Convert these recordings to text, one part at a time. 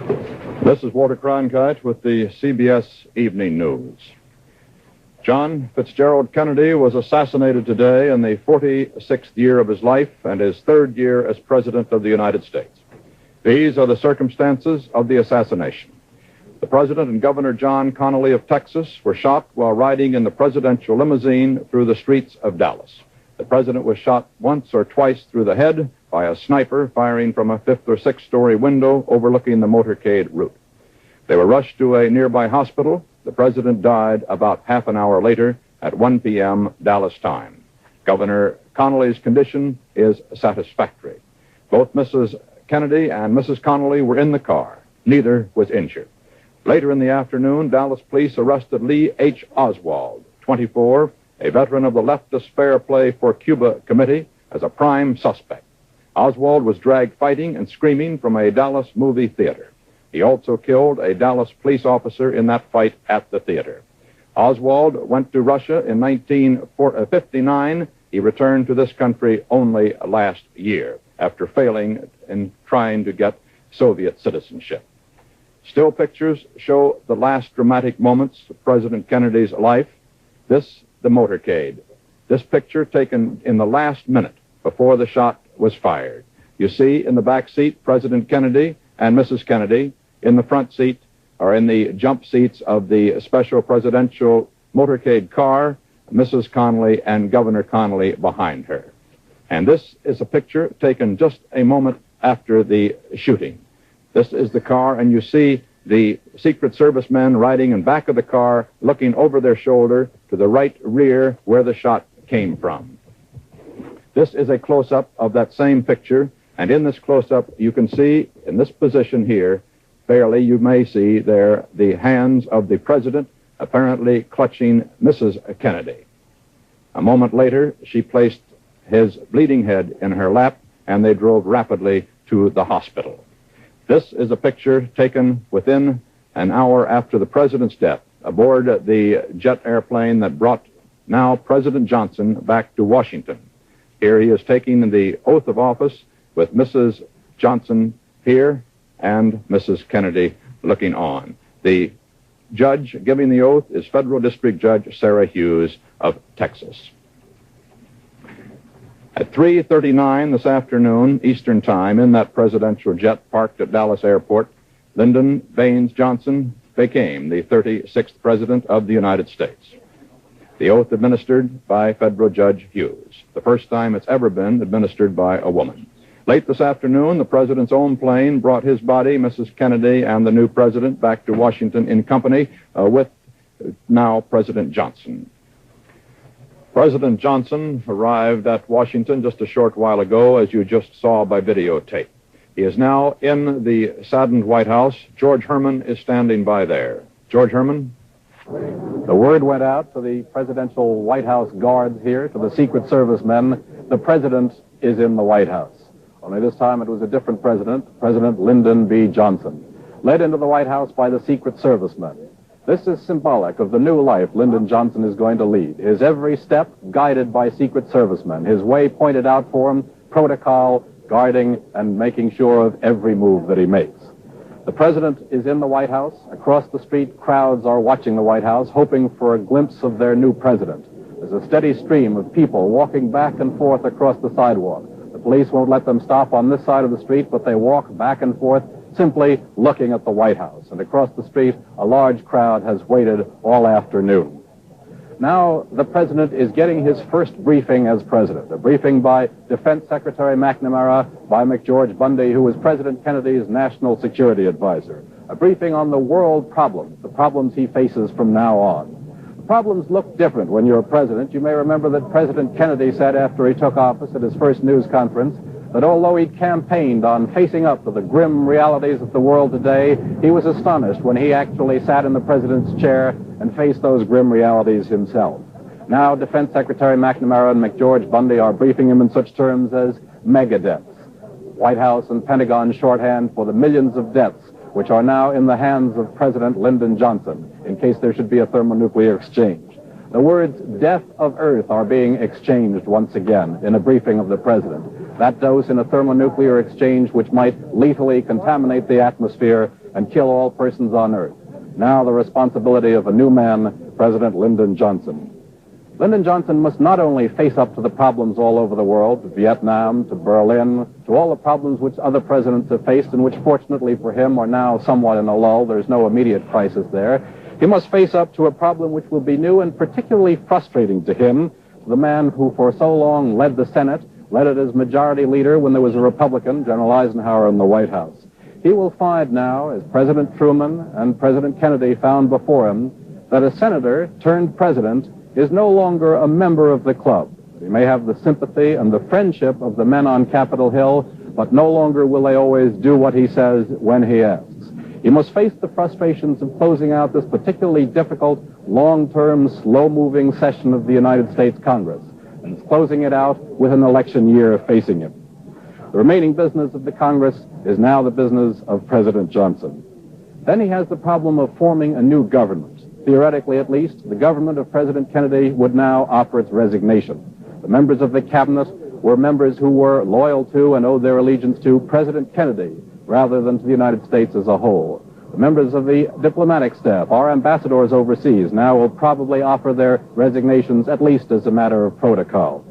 This is Walter Cronkite with the CBS Evening News. John Fitzgerald Kennedy was assassinated today in the 46th year of his life and his third year as President of the United States. These are the circumstances of the assassination. The President and Governor John Connally of Texas were shot while riding in the presidential limousine through the streets of Dallas. The President was shot once or twice through the head by a sniper firing from a fifth or sixth-story window overlooking the motorcade route. They were rushed to a nearby hospital. The President died about half an hour later at 1 p.m. Dallas time. Governor Connally's condition is satisfactory. Both Mrs. Kennedy and Mrs. Connally were in the car. Neither was injured. Later in the afternoon, Dallas police arrested Lee H. Oswald, 24, a veteran of the leftist Fair Play for Cuba Committee, as a prime suspect. Oswald was dragged fighting and screaming from a Dallas movie theater. He also killed a Dallas police officer in that fight at the theater. Oswald went to Russia in 1959. He returned to this country only last year after failing in trying to get Soviet citizenship. Still pictures show the last dramatic moments of President Kennedy's life. This, the motorcade. This picture taken in the last minute before the shot was fired. You see in the back seat President Kennedy and Mrs. Kennedy. In the front seat, or in the jump seats of the special presidential motorcade car, Mrs. Connally and Governor Connally behind her. And this is a picture taken just a moment after the shooting. This is the car, and you see the Secret Service men riding in back of the car, looking over their shoulder to the right rear where the shot came from. This is a close-up of that same picture, and in this close-up you can see in this position here, barely you may see there the hands of the President apparently clutching Mrs. Kennedy. A moment later, she placed his bleeding head in her lap, and they drove rapidly to the hospital. This is a picture taken within an hour after the President's death aboard the jet airplane that brought now President Johnson back to Washington. Here he is taking the oath of office with Mrs. Johnson here and Mrs. Kennedy looking on. The judge giving the oath is Federal District Judge Sarah Hughes of Texas. At 3:39 this afternoon, Eastern Time, in that presidential jet parked at Dallas Airport, Lyndon Baines Johnson became the 36th President of the United States. The oath administered by Federal Judge Hughes, the first time it's ever been administered by a woman. Late this afternoon, the President's own plane brought his body, Mrs. Kennedy, and the new President back to Washington in company with now President Johnson. President Johnson arrived at Washington just a short while ago, as you just saw by videotape. He is now in the saddened White House. George Herman is standing by there. George Herman? The word went out to the presidential White House guards here, to the Secret Service men. The President is in the White House. Only this time it was a different president, President Lyndon B. Johnson, led into the White House by the Secret Service men. This is symbolic of the new life Lyndon Johnson is going to lead. His every step guided by Secret Service men, his way pointed out for him, protocol, guarding, and making sure of every move that he makes. The President is in the White House. Across the street, crowds are watching the White House, hoping for a glimpse of their new president. There's a steady stream of people walking back and forth across the sidewalk. The police won't let them stop on this side of the street, but they walk back and forth, simply looking at the White House. And across the street, a large crowd has waited all afternoon. Now, the President is getting his first briefing as President, a briefing by Defense Secretary McNamara, by McGeorge Bundy, who was President Kennedy's National Security Advisor. A briefing on the world problems, the problems he faces from now on. Problems look different when you're a president. You may remember that President Kennedy said after he took office at his first news conference that although he campaigned on facing up to the grim realities of the world today, he was astonished when he actually sat in the president's chair and faced those grim realities himself. Now, Defense Secretary McNamara and McGeorge Bundy are briefing him in such terms as mega deaths. White House and Pentagon shorthand for the millions of deaths which are now in the hands of President Lyndon Johnson, in case there should be a thermonuclear exchange. The words death of Earth are being exchanged once again in a briefing of the President. that dose in a thermonuclear exchange which might lethally contaminate the atmosphere and kill all persons on Earth. Now the responsibility of a new man, President Lyndon Johnson. Lyndon Johnson must not only face up to the problems all over the world, to Vietnam, to Berlin, to all the problems which other presidents have faced and which, fortunately for him, are now somewhat in a lull. There's no immediate crisis there. He must face up to a problem which will be new and particularly frustrating to him, the man who for so long led the Senate, led it as majority leader when there was a Republican, General Eisenhower, in the White House. He will find now, as President Truman and President Kennedy found before him, that a senator turned president is no longer a member of the club. He may have the sympathy and the friendship of the men on Capitol Hill, but no longer will they always do what he says when he asks. He must face the frustrations of closing out this particularly difficult, long-term, slow-moving session of the United States Congress, and is closing it out with an election year facing him. The remaining business of the Congress is now the business of President Johnson. Then he has the problem of forming a new government. Theoretically, at least, the government of President Kennedy would now offer its resignation. The members of the cabinet were members who were loyal to and owed their allegiance to President Kennedy rather than to the United States as a whole. The members of the diplomatic staff, our ambassadors overseas, now will probably offer their resignations at least as a matter of protocol.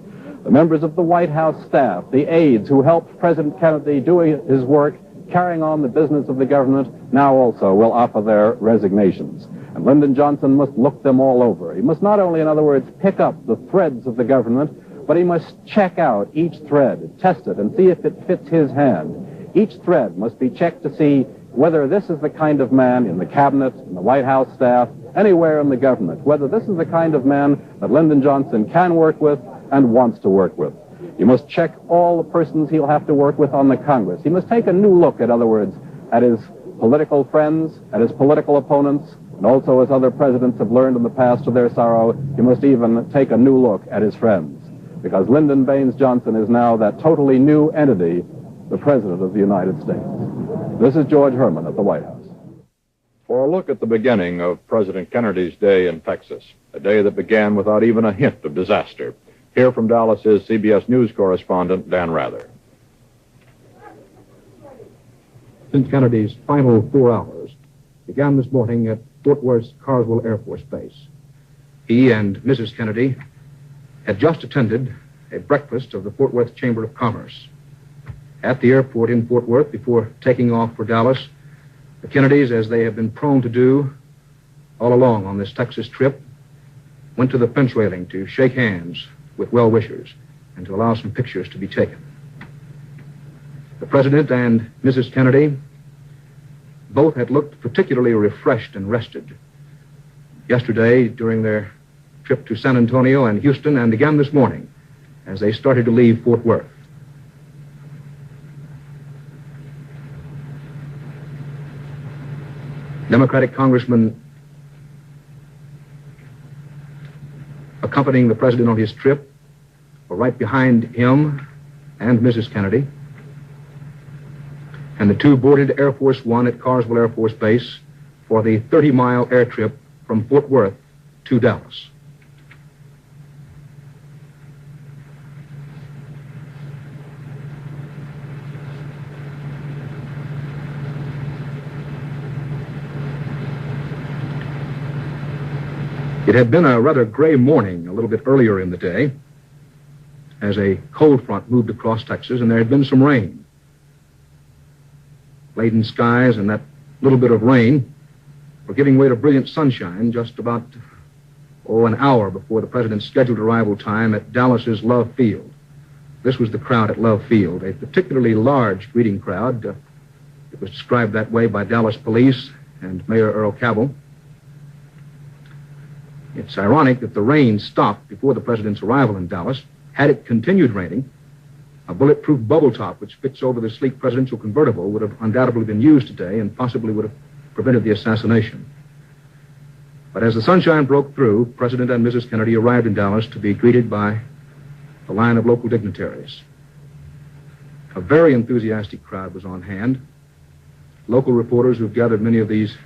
The members of the White House staff, the aides who helped President Kennedy do his work, carrying on the business of the government, now also will offer their resignations. And Lyndon Johnson must look them all over. He must not only, in other words, pick up the threads of the government, but he must check out each thread, test it, and see if it fits his hand. Each thread must be checked to see whether this is the kind of man in the cabinet, in the White House staff, anywhere in the government, whether this is the kind of man that Lyndon Johnson can work with and wants to work with. He must check all the persons he'll have to work with on the Congress. He must take a new look, in other words, at his political friends, at his political opponents, and also, as other presidents have learned in the past to their sorrow, he must even take a new look at his friends. Because Lyndon Baines Johnson is now that totally new entity, the President of the United States. This is George Herman at the White House. For a look at the beginning of President Kennedy's day in Texas, a day that began without even a hint of disaster. Here from Dallas is CBS News correspondent Dan Rather. Since Kennedy's final 4 hours began this morning at Fort Worth's Carswell Air Force Base. He and Mrs. Kennedy had just attended a breakfast of the Fort Worth Chamber of Commerce. At the airport in Fort Worth, before taking off for Dallas, the Kennedys, as they have been prone to do all along on this Texas trip, went to the fence railing to shake hands with well-wishers and to allow some pictures to be taken. The President and Mrs. Kennedy both had looked particularly refreshed and rested yesterday during their trip to San Antonio and Houston, and again this morning as they started to leave Fort Worth. Democratic congressmen accompanying the President on his trip were right behind him and Mrs. Kennedy. And the two boarded Air Force One at Carswell Air Force Base for the 30-mile air trip from Fort Worth to Dallas. It had been a rather gray morning a little bit earlier in the day as a cold front moved across Texas, and there had been some rain. Laden skies and that little bit of rain were giving way to brilliant sunshine just about, an hour before the President's scheduled arrival time at Dallas's Love Field. This was the crowd at Love Field, a particularly large greeting crowd. It was described that way by Dallas police and Mayor Earl Cabell. It's ironic that the rain stopped before the President's arrival in Dallas. Had it continued raining, a bulletproof bubble top which fits over the sleek presidential convertible would have undoubtedly been used today and possibly would have prevented the assassination. But as the sunshine broke through, President and Mrs. Kennedy arrived in Dallas to be greeted by a line of local dignitaries. A very enthusiastic crowd was on hand. Local reporters who've covered many of these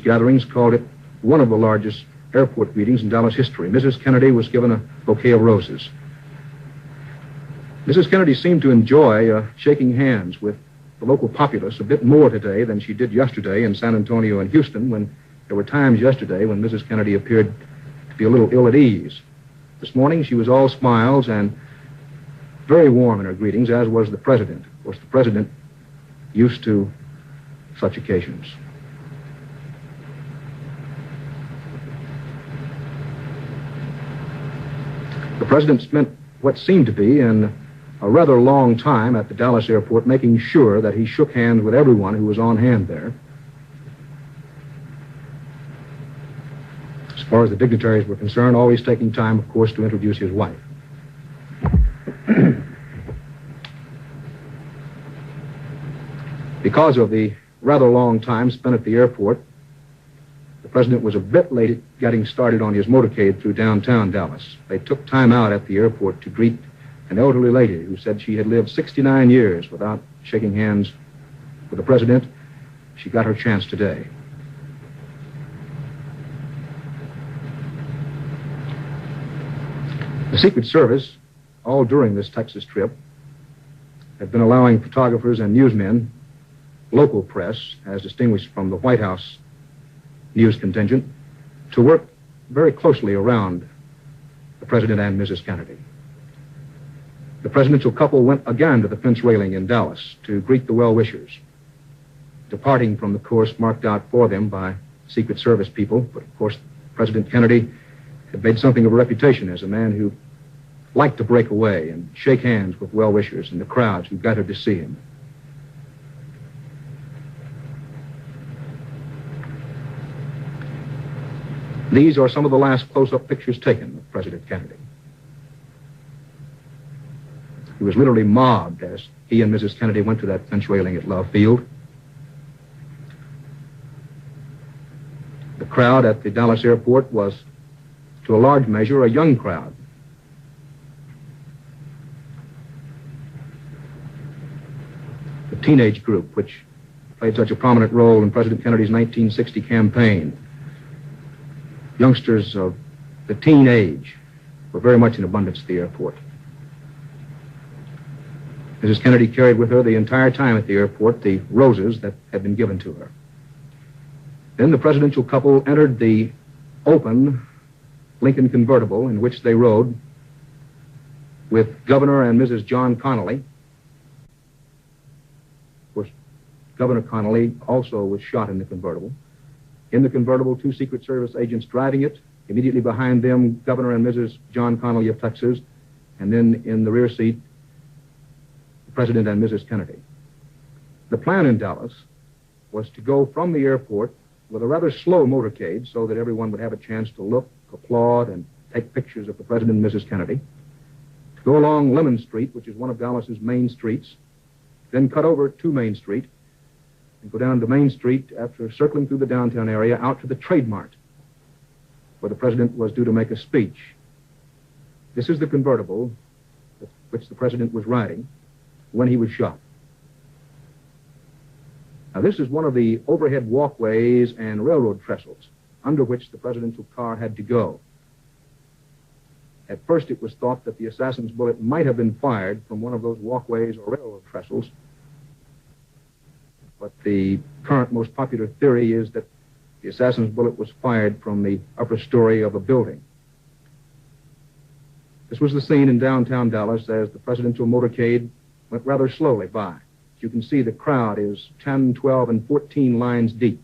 gatherings called it one of the largest airport greetings in Dallas history. Mrs. Kennedy was given a bouquet of roses. Mrs. Kennedy seemed to enjoy shaking hands with the local populace a bit more today than she did yesterday in San Antonio and Houston, when there were times yesterday when Mrs. Kennedy appeared to be a little ill at ease. This morning she was all smiles and very warm in her greetings, as was the president. Of course, the president used to such occasions. The president spent what seemed to be a rather long time at the Dallas airport making sure that he shook hands with everyone who was on hand there. As far as the dignitaries were concerned, always taking time, of course, to introduce his wife. Because of the rather long time spent at the airport, the president was a bit late at getting started on his motorcade through downtown Dallas. They took time out at the airport to greet an elderly lady who said she had lived 69 years without shaking hands with the president. She got her chance today. The Secret Service, all during this Texas trip, had been allowing photographers and newsmen, local press, as distinguished from the White House news contingent, to work very closely around the president and Mrs. Kennedy. The presidential couple went again to the fence railing in Dallas to greet the well-wishers, departing from the course marked out for them by Secret Service people. But, of course, President Kennedy had made something of a reputation as a man who liked to break away and shake hands with well-wishers and the crowds who gathered to see him. These are some of the last close-up pictures taken of President Kennedy. He was literally mobbed as he and Mrs. Kennedy went to that fence railing at Love Field. The crowd at the Dallas airport was, to a large measure, a young crowd. The teenage group, which played such a prominent role in President Kennedy's 1960 campaign. Youngsters of the teen age were very much in abundance at the airport. Mrs. Kennedy carried with her the entire time at the airport the roses that had been given to her. Then the presidential couple entered the open Lincoln convertible in which they rode with Governor and Mrs. John Connally. Of course, Governor Connally also was shot in the convertible. In the convertible, 2 Secret Service agents driving it. Immediately behind them, Governor and Mrs. John Connally of Texas. And then in the rear seat, the President and Mrs. Kennedy. The plan in Dallas was to go from the airport with a rather slow motorcade so that everyone would have a chance to look, applaud, and take pictures of the President and Mrs. Kennedy. To go along Lemon Street, which is one of Dallas's main streets, then cut over to Main Street, and go down to Main Street after circling through the downtown area out to the Trade Mart, where the president was due to make a speech. This is the convertible which the president was riding when he was shot. Now, this is one of the overhead walkways and railroad trestles under which the presidential car had to go. At first, it was thought that the assassin's bullet might have been fired from one of those walkways or railroad trestles. But the current most popular theory is that the assassin's bullet was fired from the upper story of a building. This was the scene in downtown Dallas as the presidential motorcade went rather slowly by. As you can see, the crowd is 10, 12, and 14 lines deep.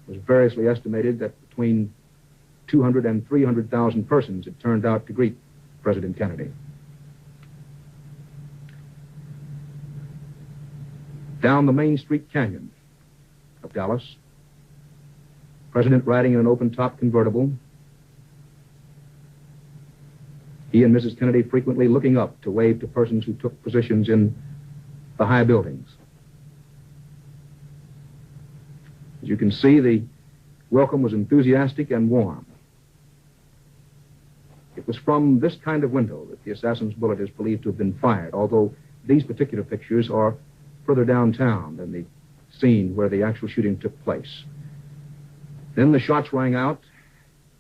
It was variously estimated that between 200 and 300,000 persons had turned out to greet President Kennedy. Down the Main Street Canyon of Dallas, President riding in an open-top convertible, he and Mrs. Kennedy frequently looking up to wave to persons who took positions in the high buildings. As you can see, the welcome was enthusiastic and warm. It was from this kind of window that the assassin's bullet is believed to have been fired, although these particular pictures are further downtown than the scene where the actual shooting took place. Then the shots rang out.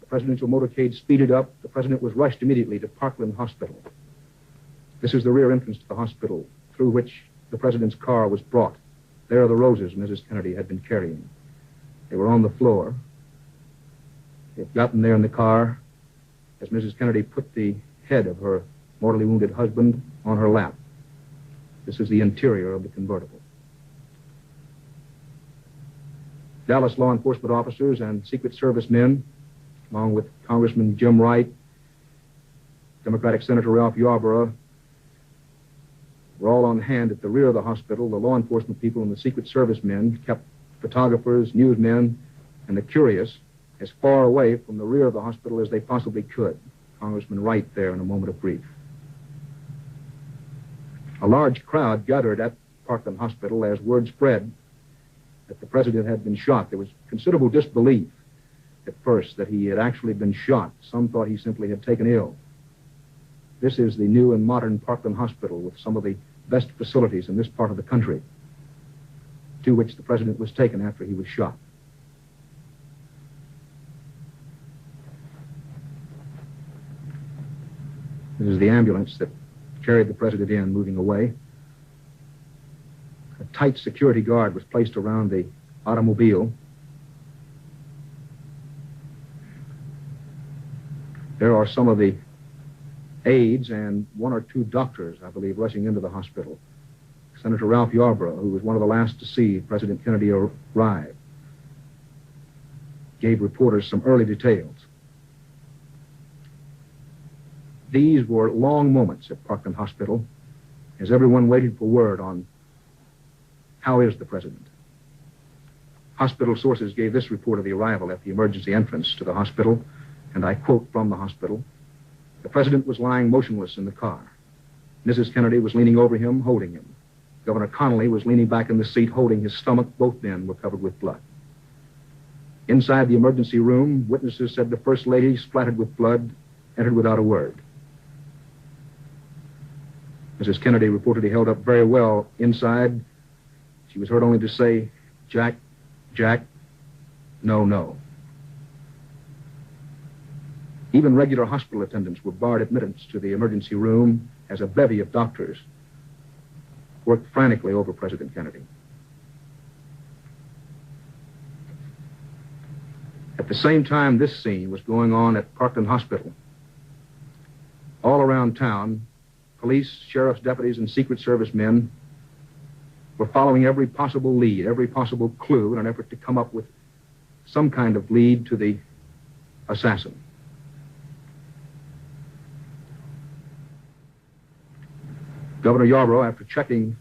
The presidential motorcade speeded up. The president was rushed immediately to Parkland Hospital. This is the rear entrance to the hospital through which the president's car was brought. There are the roses Mrs. Kennedy had been carrying. They were on the floor. They had gotten there in the car as Mrs. Kennedy put the head of her mortally wounded husband on her lap. This is the interior of the convertible. Dallas law enforcement officers and Secret Service men, along with Congressman Jim Wright, Democratic Senator Ralph Yarborough, were all on hand at the rear of the hospital. The law enforcement people and the Secret Service men kept photographers, newsmen, and the curious as far away from the rear of the hospital as they possibly could. Congressman Wright there in a moment of grief. A large crowd gathered at Parkland Hospital as word spread that the president had been shot. There was considerable disbelief at first that he had actually been shot. Some thought he simply had taken ill. This is the new and modern Parkland Hospital with some of the best facilities in this part of the country, to which the president was taken after he was shot. This is the ambulance that carried the president in, moving away. A tight security guard was placed around the automobile. There are some of the aides and one or two doctors, I believe, rushing into the hospital. Senator Ralph Yarborough, who was one of the last to see President Kennedy arrive, gave reporters some early details. These were long moments at Parkland Hospital as everyone waited for word on how is the president. Hospital sources gave this report of the arrival at the emergency entrance to the hospital, and I quote from the hospital: "The president was lying motionless in the car. Mrs. Kennedy was leaning over him, holding him. Governor Connolly was leaning back in the seat, holding his stomach. Both men were covered with blood. Inside the emergency room, witnesses said the First Lady, splattered with blood, entered without a word. Mrs. Kennedy reportedly held up very well inside. She was heard only to say, 'Jack, Jack, no, no.' Even regular hospital attendants were barred admittance to the emergency room as a bevy of doctors worked frantically over President Kennedy. At the same time this scene was going on at Parkland Hospital, all around town, police, sheriff's deputies, and Secret Service men were following every possible lead, every possible clue in an effort to come up with some kind of lead to the assassin. Governor Yarborough, after checking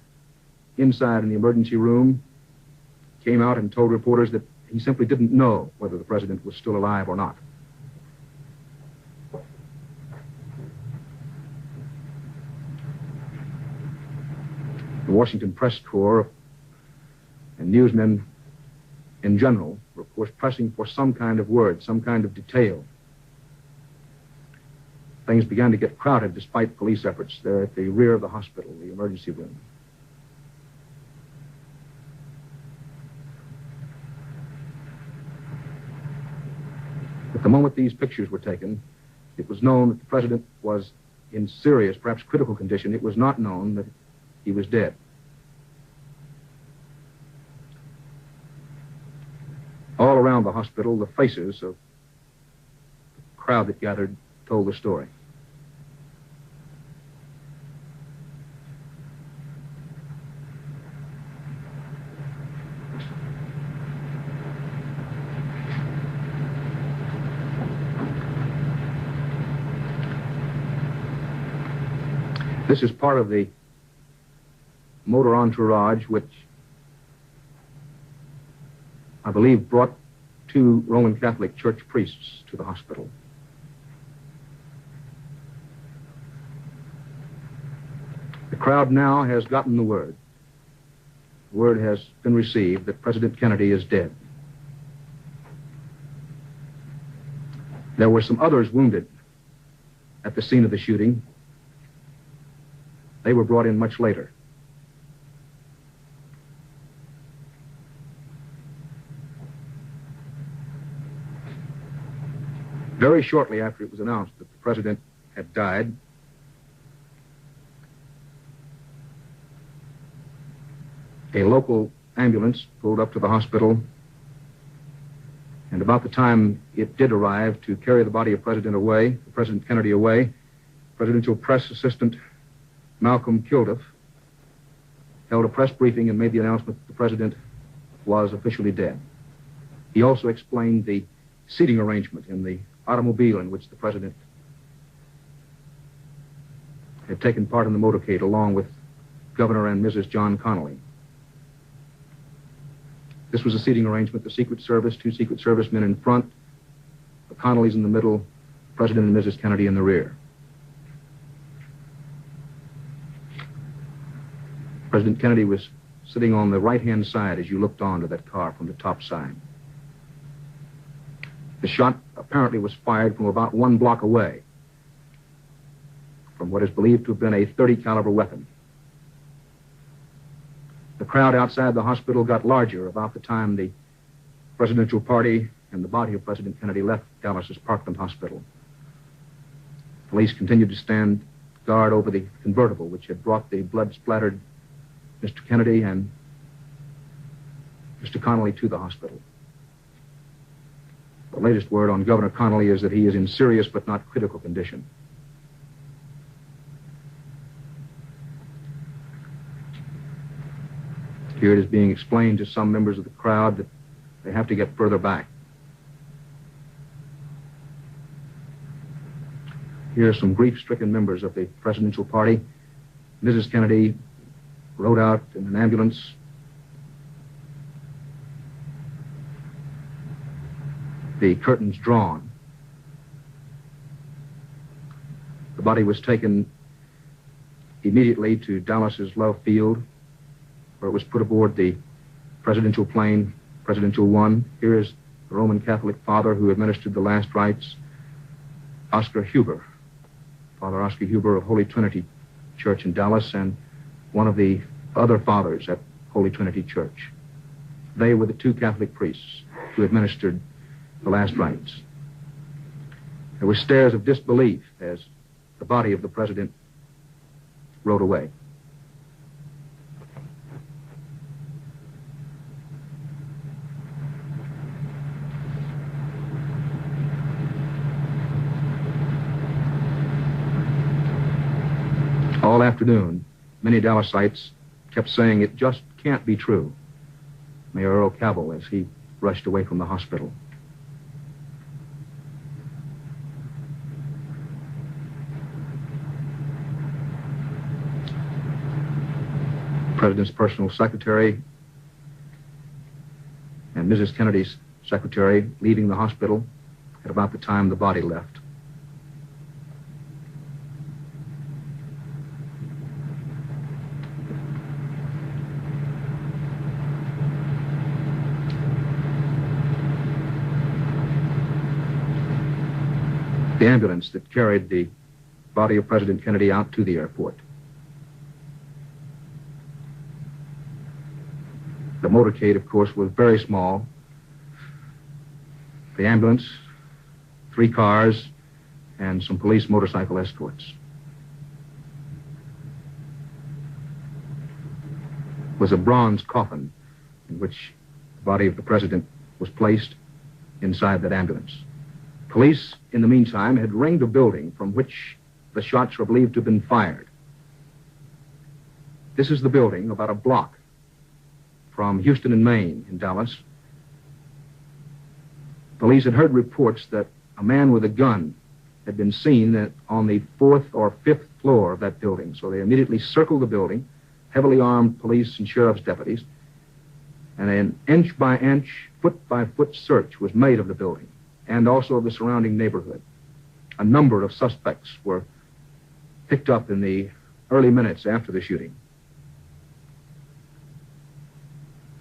inside in the emergency room, came out and told reporters that he simply didn't know whether the president was still alive or not. The Washington press corps and newsmen in general were, of course, pressing for some kind of word, some kind of detail. Things began to get crowded despite police efforts there at the rear of the hospital, the emergency room. At the moment these pictures were taken, it was known that the president was in serious, perhaps critical condition. It was not known that he was dead. All around the hospital, the faces of the crowd that gathered told the story. This is part of the motor entourage which I believe brought two Roman Catholic church priests to the hospital. The crowd now has gotten the word. The word has been received that President Kennedy is dead. There were some others wounded at the scene of the shooting. They were brought in much later. Very shortly after it was announced that the president had died, A local ambulance pulled up to the hospital, and about the time it did arrive to carry the body of President Kennedy away, Presidential Press Assistant Malcolm Kilduff held a press briefing and made the announcement that the president was officially dead. He also explained the seating arrangement in the automobile in which the president had taken part in the motorcade along with Governor and Mrs. John Connally. This was a seating arrangement, the Secret Service, 2 Secret Service men in front, the Connollys in the middle, President and Mrs. Kennedy in the rear. President Kennedy was sitting on the right-hand side as you looked onto that car from the top side. The shot apparently was fired from about 1 block away from what is believed to have been a .30 caliber weapon. The crowd outside the hospital got larger about the time the presidential party and the body of President Kennedy left Dallas's Parkland Hospital. Police continued to stand guard over the convertible which had brought the blood-splattered Mr. Kennedy and Mr. Connally to the hospital. The latest word on Governor Connally is that he is in serious but not critical condition. Here it is being explained to some members of the crowd that they have to get further back. Here are some grief-stricken members of the presidential party. Mrs. Kennedy rode out in an ambulance. The curtains drawn. The body was taken immediately to Dallas's Love Field, where it was put aboard the presidential plane, Presidential One. Here is the Roman Catholic father who administered the last rites, Oscar Huber, Father Oscar Huber of Holy Trinity Church in Dallas, and one of the other fathers at Holy Trinity Church. They were the 2 Catholic priests who administered the last rites. There were stares of disbelief as the body of the president rode away. All afternoon, many Dallasites kept saying it just can't be true. Mayor Earl Cabell as he rushed away from the hospital. The President's personal secretary and Mrs. Kennedy's secretary leaving the hospital at about the time the body left. The ambulance that carried the body of President Kennedy out to the airport. The motorcade, of course, was very small. The ambulance, 3 cars, and some police motorcycle escorts. It was a bronze coffin in which the body of the president was placed inside that ambulance. Police, in the meantime, had ringed a building from which the shots were believed to have been fired. This is the building about a block from Houston and Maine in Dallas. Police had heard reports that a man with a gun had been seen on the 4th or 5th floor of that building. So they immediately circled the building, heavily armed police and sheriff's deputies, and an inch-by-inch, foot-by-foot search was made of the building and also of the surrounding neighborhood. A number of suspects were picked up in the early minutes after the shooting.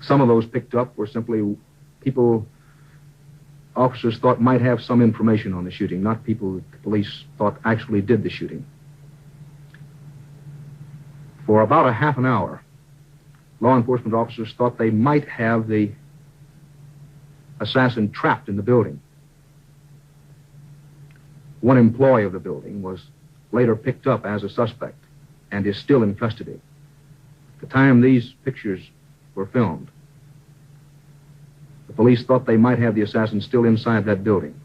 Some of those picked up were simply people officers thought might have some information on the shooting, not people that the police thought actually did the shooting. For about a half an hour, law enforcement officers thought they might have the assassin trapped in the building. One employee of the building was later picked up as a suspect and is still in custody. At the time these pictures were filmed. The police thought they might have the assassin still inside that building.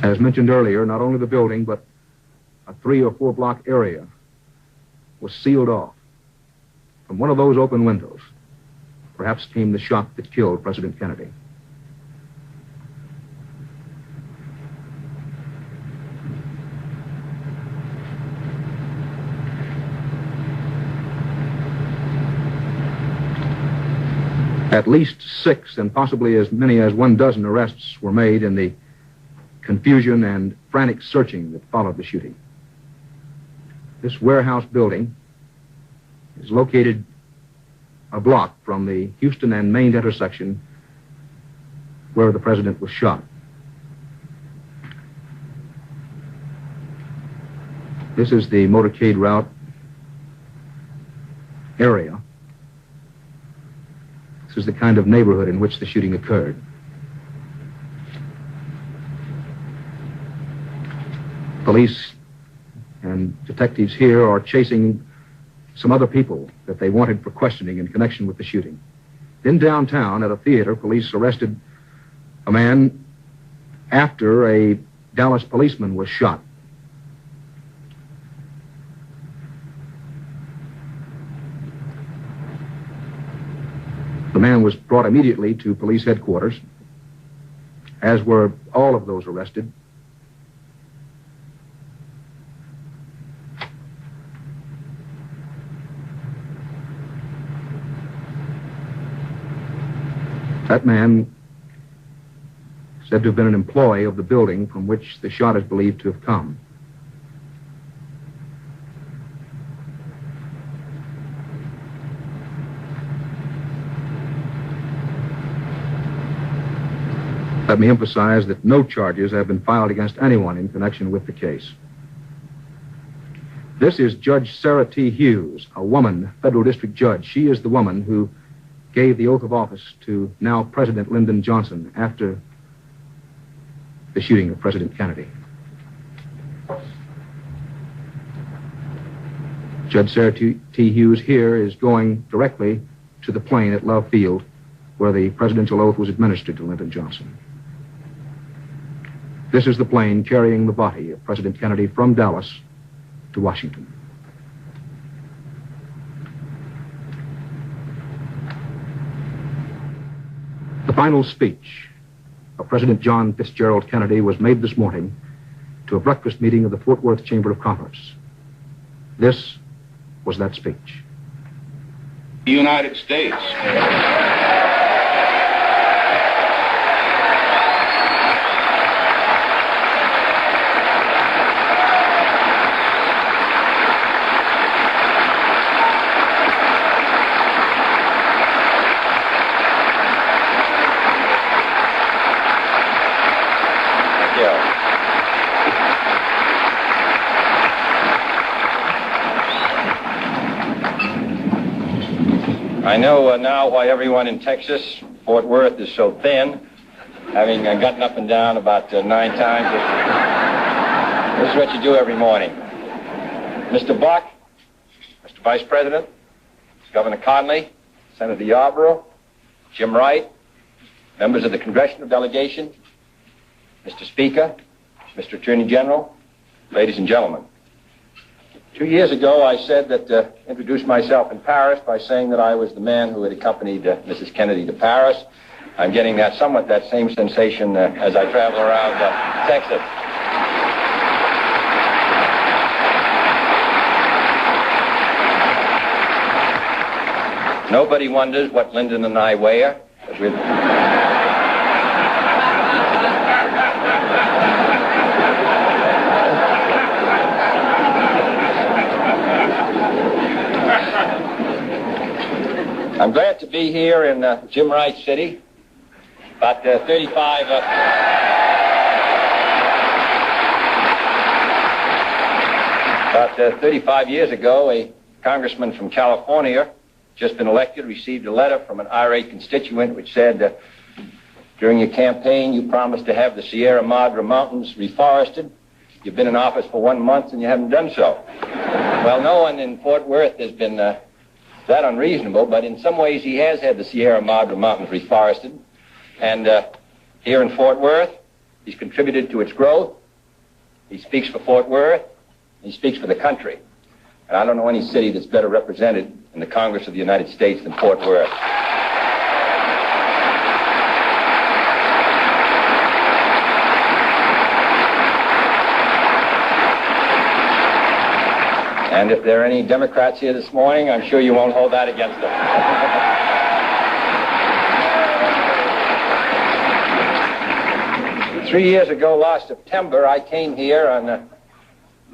As mentioned earlier, not only the building, but a 3 or 4 block area was sealed off. From one of those open windows, perhaps came the shot that killed President Kennedy. At least 6 and possibly as many as 12 arrests were made in the confusion and frantic searching that followed the shooting. This warehouse building is located a block from the Houston and Main intersection where the president was shot. This is the motorcade route area. This is the kind of neighborhood in which the shooting occurred. Police and detectives here are chasing some other people that they wanted for questioning in connection with the shooting. In downtown, at a theater, police arrested a man after a Dallas policeman was shot. The man was brought immediately to police headquarters, as were all of those arrested. That man said to have been an employee of the building from which the shot is believed to have come. Let me emphasize that no charges have been filed against anyone in connection with the case. This is Judge Sarah T. Hughes, a woman, federal district judge. She is the woman who gave the oath of office to now President Lyndon Johnson after the shooting of President Kennedy. Judge Sarah T. Hughes here is going directly to the plane at Love Field where the presidential oath was administered to Lyndon Johnson. This is the plane carrying the body of President Kennedy from Dallas to Washington. The final speech of President John Fitzgerald Kennedy was made this morning to a breakfast meeting of the Fort Worth Chamber of Commerce. This was that speech. The United States. I know now why everyone in Texas, Fort Worth, is so thin, having gotten up and down about 9 times. This is what you do every morning. Mr. Buck, Mr. Vice President, Governor Conley, Senator Yarborough, Jim Wright, members of the congressional delegation, Mr. Speaker, Mr. Attorney General, ladies and gentlemen. 2 years ago, I said that, introduced myself in Paris by saying that I was the man who had accompanied Mrs. Kennedy to Paris. I'm getting somewhat that same sensation as I travel around Texas. Nobody wonders what Lyndon and I wear. I'm glad to be here in Jim Wright City. About 35 years ago, a congressman from California, just been elected, received a letter from an irate constituent which said, During your campaign, you promised to have the Sierra Madre Mountains reforested. You've been in office for 1 month and you haven't done so. Well, no one in Fort Worth has been that unreasonable, but in some ways he has had the Sierra Madre Mountains reforested. And here in Fort Worth, he's contributed to its growth. He speaks for Fort Worth. He speaks for the country. And I don't know any city that's better represented in the Congress of the United States than Fort Worth. And if there are any Democrats here this morning, I'm sure you won't hold that against them. 3 years ago, last September, I came here on the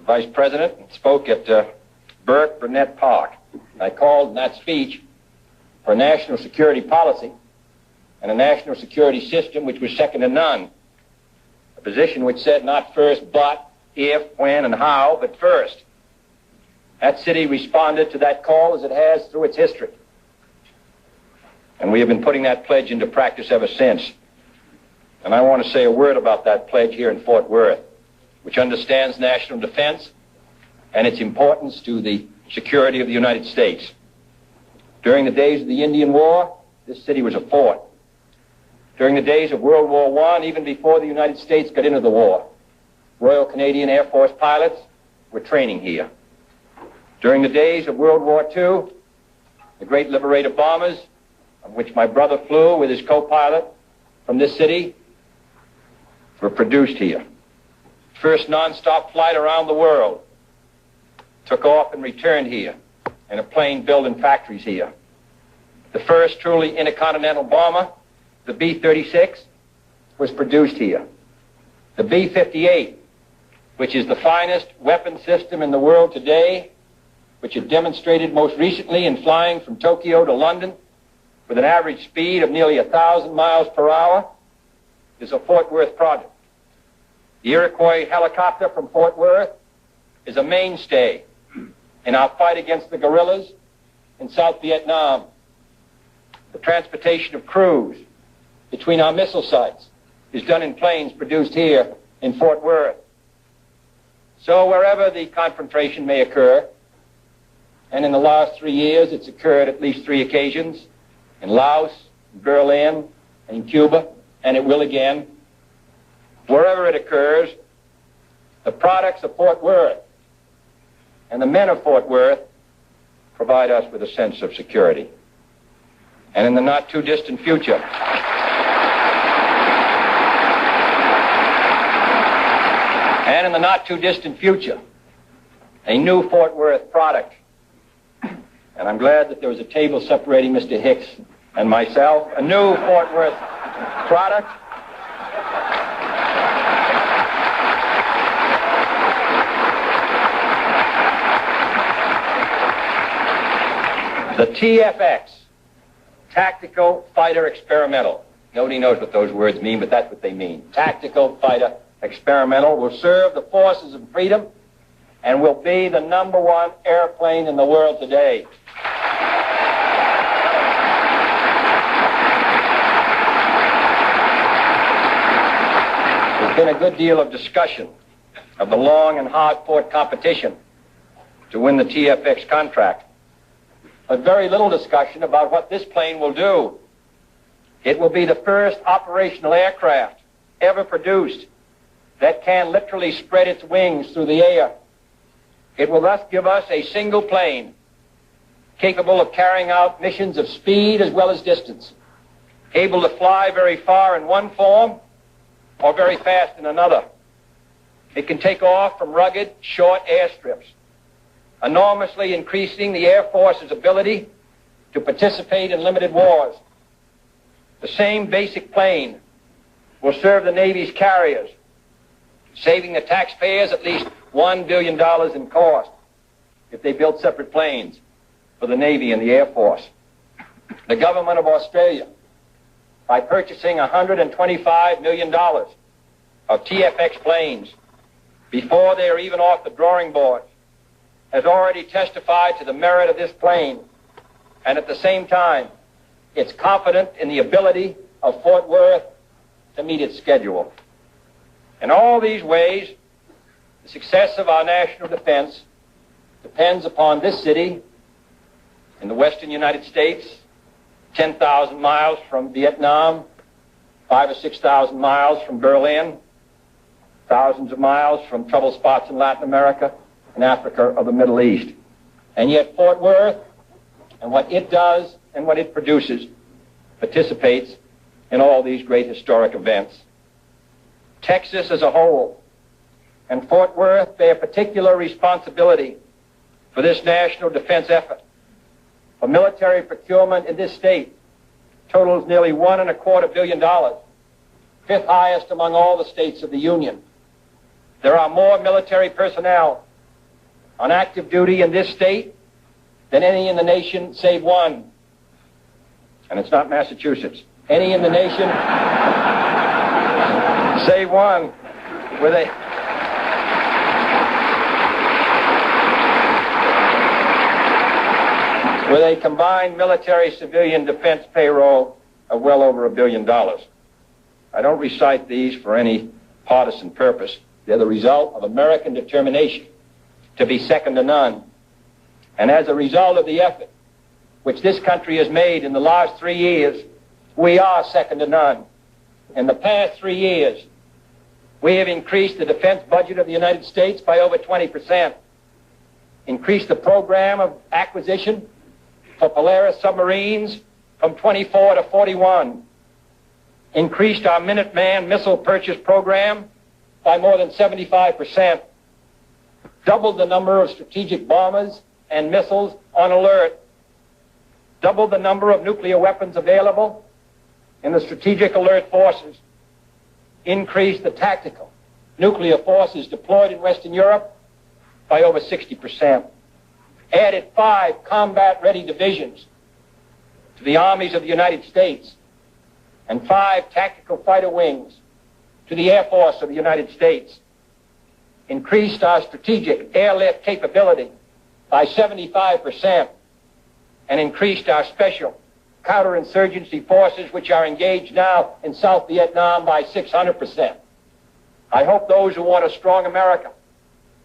Vice President and spoke at Burke Burnett Park. I called in that speech for a national security policy and a national security system which was second to none. A position which said not first but, if, when, and how, but first. That city responded to that call as it has through its history. And we have been putting that pledge into practice ever since. And I want to say a word about that pledge here in Fort Worth, which understands national defense and its importance to the security of the United States. During the days of the Indian War, this city was a fort. During the days of World War I, even before the United States got into the war, Royal Canadian Air Force pilots were training here. During the days of World War II, the great Liberator bombers, of which my brother flew with his co-pilot from this city, were produced here. First non-stop flight around the world took off and returned here in a plane built in factories here. The first truly intercontinental bomber, the B-36, was produced here. The B-58, which is the finest weapon system in the world today, which it demonstrated most recently in flying from Tokyo to London with an average speed of nearly 1,000 miles per hour, is a Fort Worth project. The Iroquois helicopter from Fort Worth is a mainstay in our fight against the guerrillas in South Vietnam. The transportation of crews between our missile sites is done in planes produced here in Fort Worth. So wherever the confrontation may occur, and in the last 3 years it's occurred at least 3 occasions, in Laos, in Berlin, and in Cuba, and it will again, wherever it occurs, the products of Fort Worth and the men of Fort Worth provide us with a sense of security. And in the not too distant future, a new Fort Worth product. And I'm glad that there was a table separating Mr. Hicks and myself. A new Fort Worth product. The TFX, Tactical Fighter Experimental. Nobody knows what those words mean, but that's what they mean. Tactical Fighter Experimental will serve the forces of freedom and will be the #1 airplane in the world today. There's been a good deal of discussion of the long and hard-fought competition to win the TFX contract, but very little discussion about what this plane will do. It will be the first operational aircraft ever produced that can literally spread its wings through the air. It will thus give us a single plane capable of carrying out missions of speed as well as distance, able to fly very far in one form or very fast in another. It can take off from rugged, short airstrips, enormously increasing the Air Force's ability to participate in limited wars. The same basic plane will serve the Navy's carriers, saving the taxpayers at least $1 billion in cost if they built separate planes for the Navy and the Air Force. The government of Australia, by purchasing $125 million of TFX planes before they are even off the drawing board, has already testified to the merit of this plane, and at the same time, it's confident in the ability of Fort Worth to meet its schedule. In all these ways, the success of our national defense depends upon this city in the western United States, 10,000 miles from Vietnam, 5,000 or 6,000 miles from Berlin, thousands of miles from trouble spots in Latin America and Africa or the Middle East. And yet Fort Worth and what it does and what it produces participates in all these great historic events. Texas as a whole and Fort Worth bear particular responsibility for this national defense effort. For military procurement in this state totals nearly $1.25 billion, fifth highest among all the states of the Union. There are more military personnel on active duty in this state than any in the nation save one. And it's not Massachusetts. Any in the nation save one with a combined military-civilian defense payroll of well over $1 billion. I don't recite these for any partisan purpose. They're the result of American determination to be second to none. And as a result of the effort which this country has made in the last 3 years, we are second to none. In the past 3 years, we have increased the defense budget of the United States by over 20%, increased the program of acquisition for Polaris submarines from 24 to 41, increased our Minuteman missile purchase program by more than 75%, doubled the number of strategic bombers and missiles on alert, doubled the number of nuclear weapons available in the strategic alert forces, increased the tactical nuclear forces deployed in Western Europe by over 60%, added 5 combat-ready divisions to the armies of the United States and 5 tactical fighter wings to the Air Force of the United States, increased our strategic airlift capability by 75%, and increased our special counterinsurgency forces, which are engaged now in South Vietnam, by 600%. I hope those who want a strong America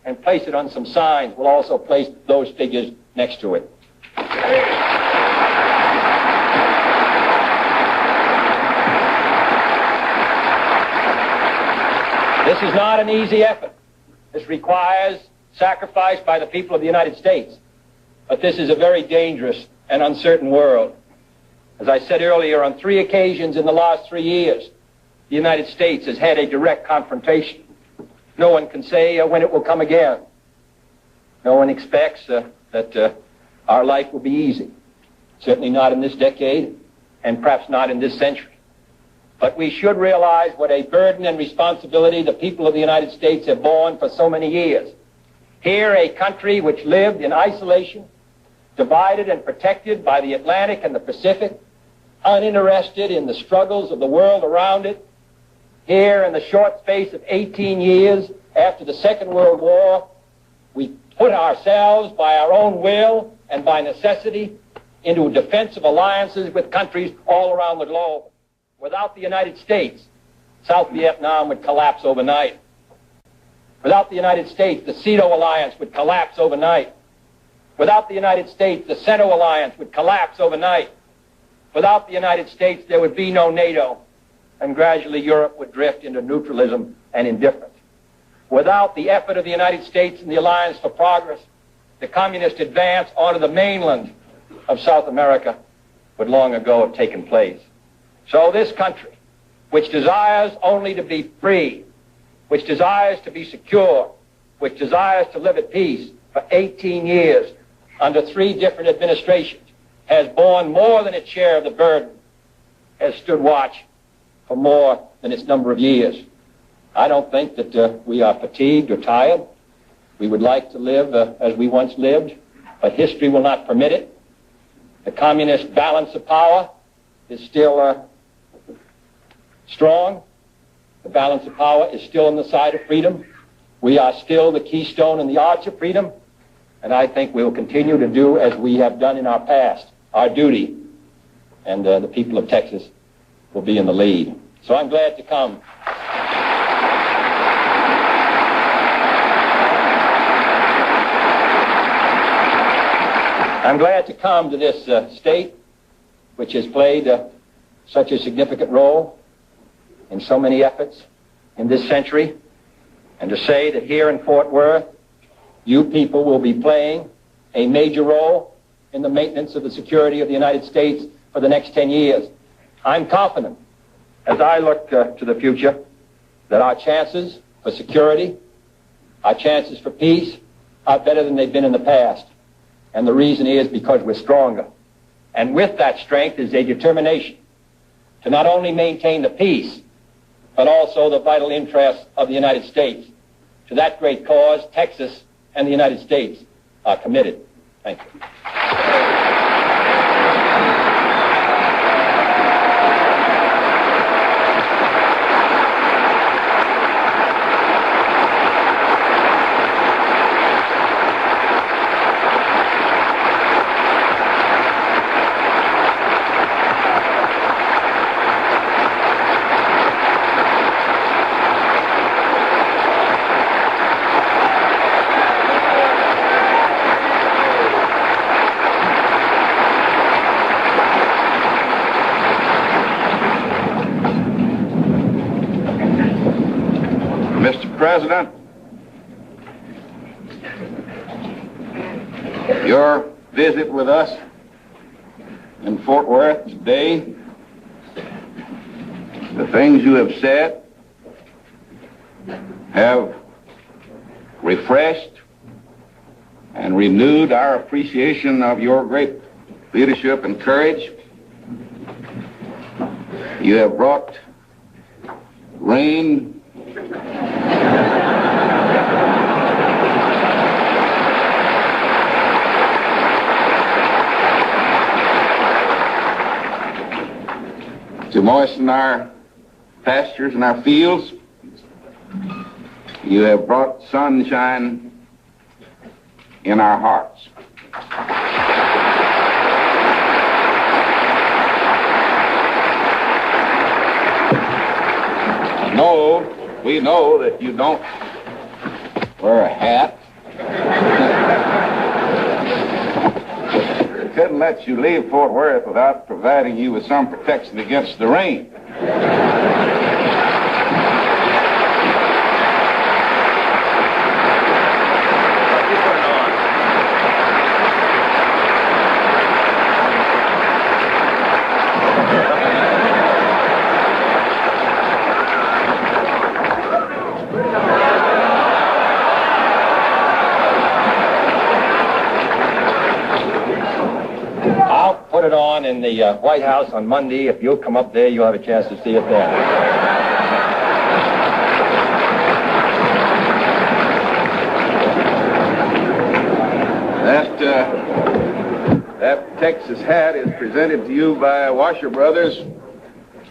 and place it on some signs will also place those figures next to it. This is not an easy effort. This requires sacrifice by the people of the United States. But this is a very dangerous and uncertain world. As I said earlier, on 3 occasions in the last 3 years, the United States has had a direct confrontation. No one can say when it will come again. No one expects that our life will be easy. Certainly not in this decade, and perhaps not in this century. But we should realize what a burden and responsibility the people of the United States have borne for so many years. Here, a country which lived in isolation, divided and protected by the Atlantic and the Pacific, uninterested in the struggles of the world around it. Here, in the short space of 18 years after the Second World War, we put ourselves, by our own will and by necessity, into defensive alliances with countries all around the globe. Without the United States, South Vietnam would collapse overnight. Without the United States, the SEATO alliance would collapse overnight. Without the United States, the CENTO alliance would collapse overnight. Without the United States, there would be no NATO, and gradually Europe would drift into neutralism and indifference. Without the effort of the United States and the Alliance for Progress, the communist advance onto the mainland of South America would long ago have taken place. So this country, which desires only to be free, which desires to be secure, which desires to live at peace, for 18 years, under 3 different administrations, has borne more than its share of the burden, has stood watch for more than its number of years. I don't think that we are fatigued or tired. We would like to live as we once lived, but history will not permit it. The communist balance of power is still strong. The balance of power is still on the side of freedom. We are still the keystone and the arch of freedom, and I think we will continue to do as we have done in our past, our duty, and the people of Texas will be in the lead. So I'm glad to come. I'm glad to come to this state, which has played such a significant role in so many efforts in this century, and to say that here in Fort Worth, you people will be playing a major role in the maintenance of the security of the United States for the next 10 years. I'm confident, as I look to the future, that our chances for security, our chances for peace, are better than they've been in the past. And the reason is because we're stronger. And with that strength is a determination to not only maintain the peace, but also the vital interests of the United States. To that great cause, Texas and the United States are committed. Thank you. Mr. President, your visit with us in Fort Worth today, the things you have said have refreshed and renewed our appreciation of your great leadership and courage. You have brought rain to moisten our pastures and our fields. You have brought sunshine in our hearts. No, we know that you don't wear a hat. We couldn't let you leave Fort Worth without providing you with some protection against the rain. Put it on in the White House on Monday. If you'll come up there, you'll have a chance to see it there. That Texas hat is presented to you by Washer Brothers,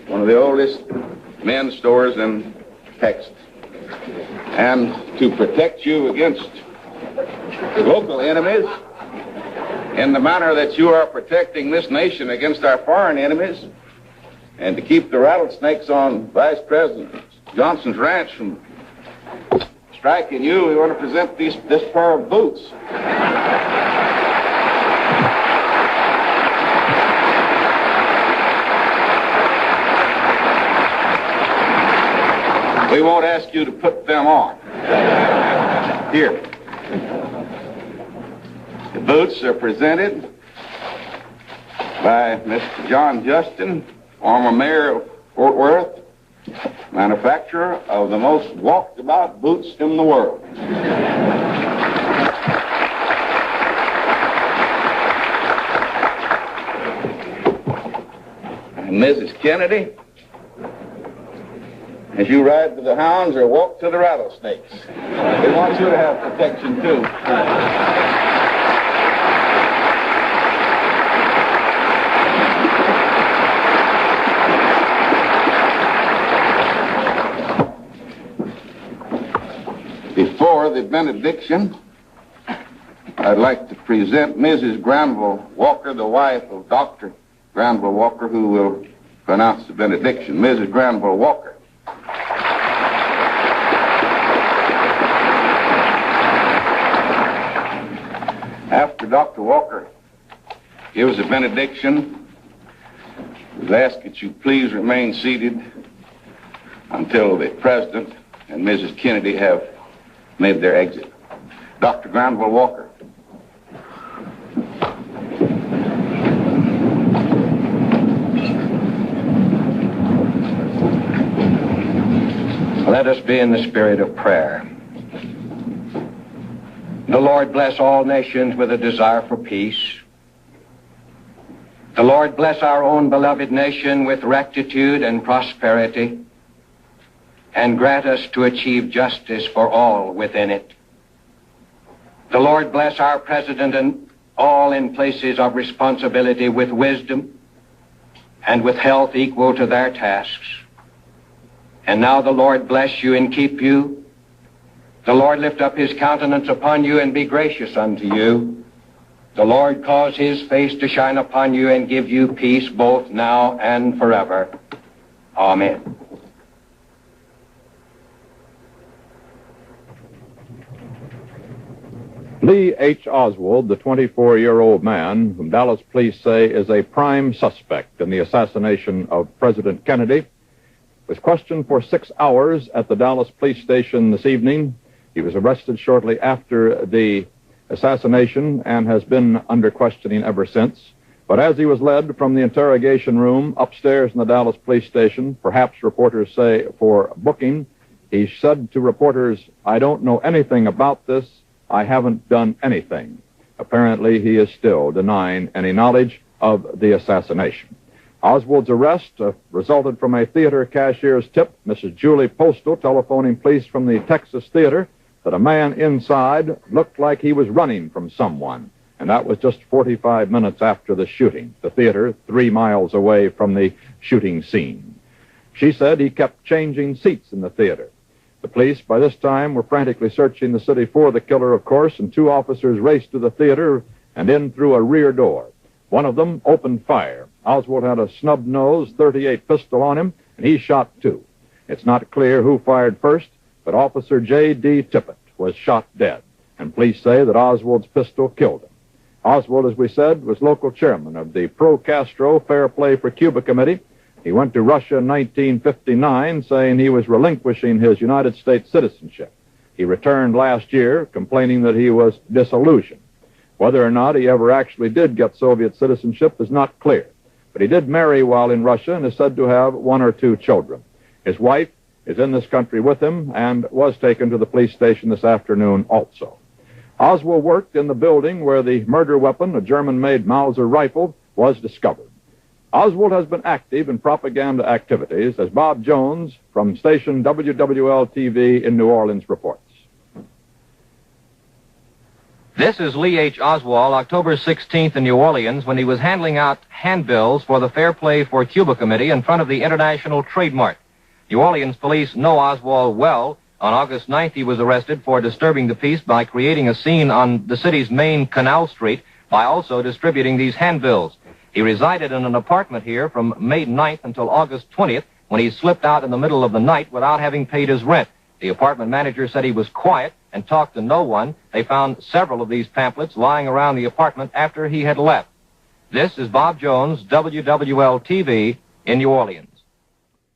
one of the oldest men's stores in Texas. And to protect you against local enemies, in the manner that you are protecting this nation against our foreign enemies, and to keep the rattlesnakes on Vice President Johnson's ranch from striking you, we want to present this pair of boots. We won't ask you to put them on. Here. The boots are presented by Mr. John Justin, former mayor of Fort Worth, manufacturer of the most walked-about boots in the world. And Mrs. Kennedy, as you ride to the hounds or walk to the rattlesnakes, we want you to have protection too. Before the benediction, I'd like to present Mrs. Granville Walker, the wife of Dr. Granville Walker, who will pronounce the benediction. Mrs. Granville Walker. After Dr. Walker gives the benediction, we ask that you please remain seated until the President and Mrs. Kennedy have made their exit. Dr. Granville Walker. Let us be in the spirit of prayer. The Lord bless all nations with a desire for peace. The Lord bless our own beloved nation with rectitude and prosperity, and grant us to achieve justice for all within it. The Lord bless our President and all in places of responsibility with wisdom and with health equal to their tasks. And now the Lord bless you and keep you. The Lord lift up his countenance upon you and be gracious unto you. The Lord cause his face to shine upon you and give you peace both now and forever. Amen. Lee H. Oswald, the 24-year-old man whom Dallas police say is a prime suspect in the assassination of President Kennedy, was questioned for 6 hours at the Dallas police station this evening. He was arrested shortly after the assassination and has been under questioning ever since. But as he was led from the interrogation room upstairs in the Dallas police station, perhaps reporters say for booking, he said to reporters, "I don't know anything about this. I haven't done anything." Apparently, he is still denying any knowledge of the assassination. Oswald's arrest resulted from a theater cashier's tip, Mrs. Julie Postal telephoning police from the Texas Theater that a man inside looked like he was running from someone. And that was just 45 minutes after the shooting, the theater 3 miles away from the shooting scene. She said he kept changing seats in the theater. The police, by this time, were frantically searching the city for the killer, of course, and 2 officers raced to the theater and in through a rear door. One of them opened fire. Oswald had a snub-nosed .38 pistol on him, and he shot 2. It's not clear who fired first, but Officer J.D. Tippett was shot dead, and police say that Oswald's pistol killed him. Oswald, as we said, was local chairman of the pro-Castro Fair Play for Cuba Committee. He went to Russia in 1959, saying he was relinquishing his United States citizenship. He returned last year, complaining that he was disillusioned. Whether or not he ever actually did get Soviet citizenship is not clear, but he did marry while in Russia and is said to have 1 or 2 children. His wife is in this country with him and was taken to the police station this afternoon also. Oswald worked in the building where the murder weapon, a German-made Mauser rifle, was discovered. Oswald has been active in propaganda activities, as Bob Jones from station WWL-TV in New Orleans reports. This is Lee H. Oswald, October 16th in New Orleans, when he was handing out handbills for the Fair Play for Cuba Committee in front of the International Trade Mart. New Orleans police know Oswald well. On August 9th, he was arrested for disturbing the peace by creating a scene on the city's main Canal Street by also distributing these handbills. He resided in an apartment here from May 9th until August 20th, when he slipped out in the middle of the night without having paid his rent. The apartment manager said he was quiet and talked to no one. They found several of these pamphlets lying around the apartment after he had left. This is Bob Jones, WWL-TV in New Orleans.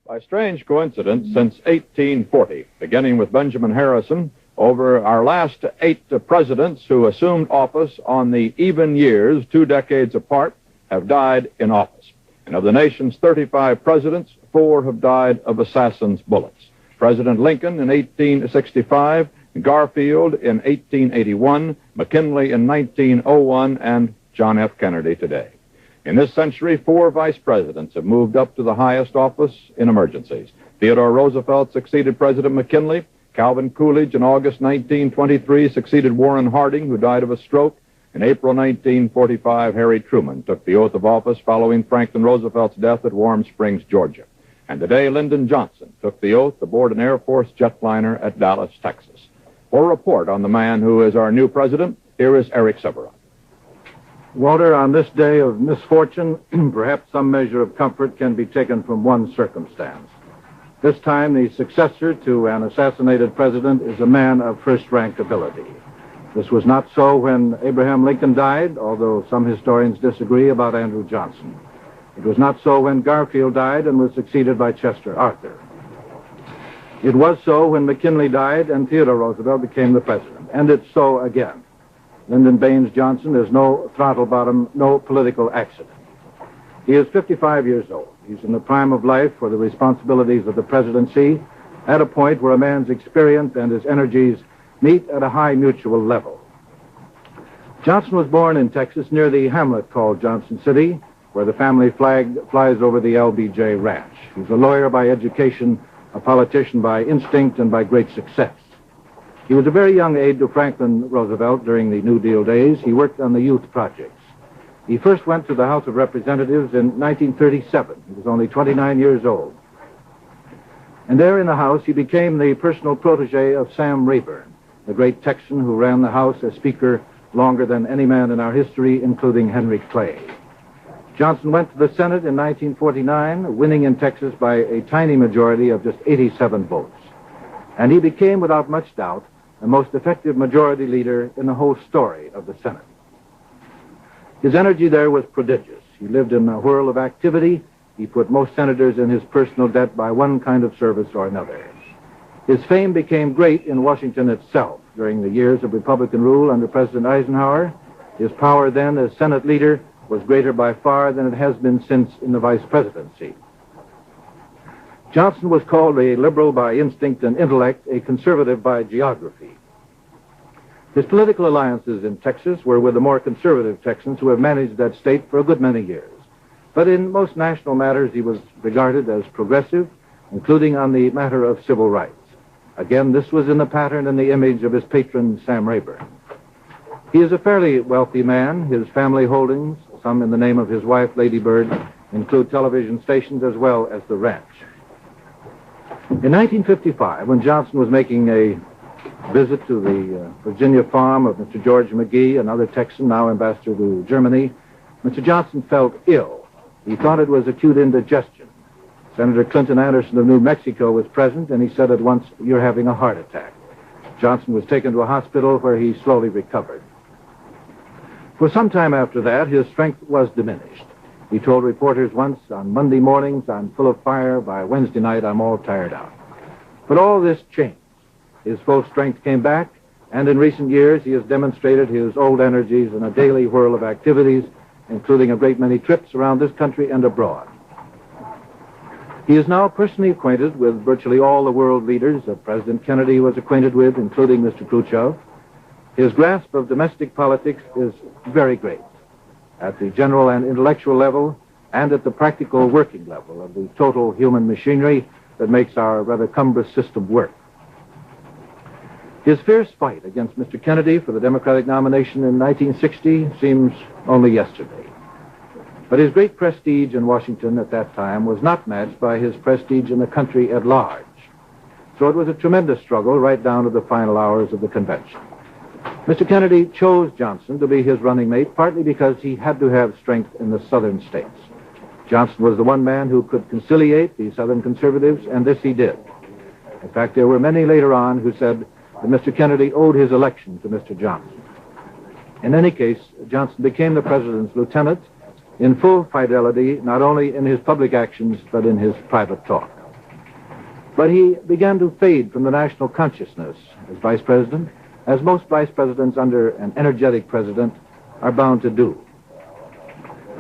By strange coincidence, since 1840, beginning with Benjamin Harrison, over our last 8 presidents who assumed office on the even years, 2 decades apart, have died in office. And of the nation's 35 presidents, 4 have died of assassins' bullets. President Lincoln in 1865, Garfield in 1881, McKinley in 1901, and John F. Kennedy today. In this century, 4 vice presidents have moved up to the highest office in emergencies. Theodore Roosevelt succeeded President McKinley. Calvin Coolidge in August 1923 succeeded Warren Harding, who died of a stroke. In April 1945, Harry Truman took the oath of office following Franklin Roosevelt's death at Warm Springs, Georgia. And today, Lyndon Johnson took the oath aboard an Air Force jetliner at Dallas, Texas. For a report on the man who is our new president, here is Eric Severin. Walter, on this day of misfortune, perhaps some measure of comfort can be taken from one circumstance. This time, the successor to an assassinated president is a man of first-rank ability. This was not so when Abraham Lincoln died, although some historians disagree about Andrew Johnson. It was not so when Garfield died and was succeeded by Chester Arthur. It was so when McKinley died and Theodore Roosevelt became the president. And it's so again. Lyndon Baines Johnson is no throttle bottom, no political accident. He is 55 years old. He's in the prime of life for the responsibilities of the presidency, at a point where a man's experience and his energies meet at a high mutual level. Johnson was born in Texas near the hamlet called Johnson City, where the family flag flies over the LBJ Ranch. He's a lawyer by education, a politician by instinct, and by great success. He was a very young aide to Franklin Roosevelt during the New Deal days. He worked on the youth projects. He first went to the House of Representatives in 1937. He was only 29 years old. And there in the House, he became the personal protege of Sam Rayburn, the great Texan who ran the House as Speaker longer than any man in our history, including Henry Clay. Johnson went to the Senate in 1949, winning in Texas by a tiny majority of just 87 votes. And he became, without much doubt, the most effective majority leader in the whole story of the Senate. His energy there was prodigious. He lived in a whirl of activity. He put most senators in his personal debt by one kind of service or another. His fame became great in Washington itself. During the years of Republican rule under President Eisenhower, his power then as Senate leader was greater by far than it has been since in the vice presidency. Johnson was called a liberal by instinct and intellect, a conservative by geography. His political alliances in Texas were with the more conservative Texans who have managed that state for a good many years. But in most national matters, he was regarded as progressive, including on the matter of civil rights. Again, this was in the pattern and the image of his patron, Sam Rayburn. He is a fairly wealthy man. His family holdings, some in the name of his wife, Lady Bird, include television stations as well as the ranch. In 1955, when Johnson was making a visit to the Virginia farm of Mr. George McGee, another Texan, now ambassador to Germany, Mr. Johnson felt ill. He thought it was acute indigestion. Senator Clinton Anderson of New Mexico was present, and he said at once, "You're having a heart attack." Johnson was taken to a hospital where he slowly recovered. For some time after that, his strength was diminished. He told reporters once, "On Monday mornings, I'm full of fire. By Wednesday night, I'm all tired out." But all this changed. His full strength came back, and in recent years, he has demonstrated his old energies in a daily whirl of activities, including a great many trips around this country and abroad. He is now personally acquainted with virtually all the world leaders that President Kennedy was acquainted with, including Mr. Khrushchev. His grasp of domestic politics is very great, at the general and intellectual level, and at the practical working level of the total human machinery that makes our rather cumbrous system work. His fierce fight against Mr. Kennedy for the Democratic nomination in 1960 seems only yesterday. But his great prestige in Washington at that time was not matched by his prestige in the country at large. So it was a tremendous struggle right down to the final hours of the convention. Mr. Kennedy chose Johnson to be his running mate, partly because he had to have strength in the southern states. Johnson was the one man who could conciliate the southern conservatives, and this he did. In fact, there were many later on who said that Mr. Kennedy owed his election to Mr. Johnson. In any case, Johnson became the president's lieutenant in full fidelity, not only in his public actions, but in his private talk. But he began to fade from the national consciousness as vice president, as most vice presidents under an energetic president are bound to do.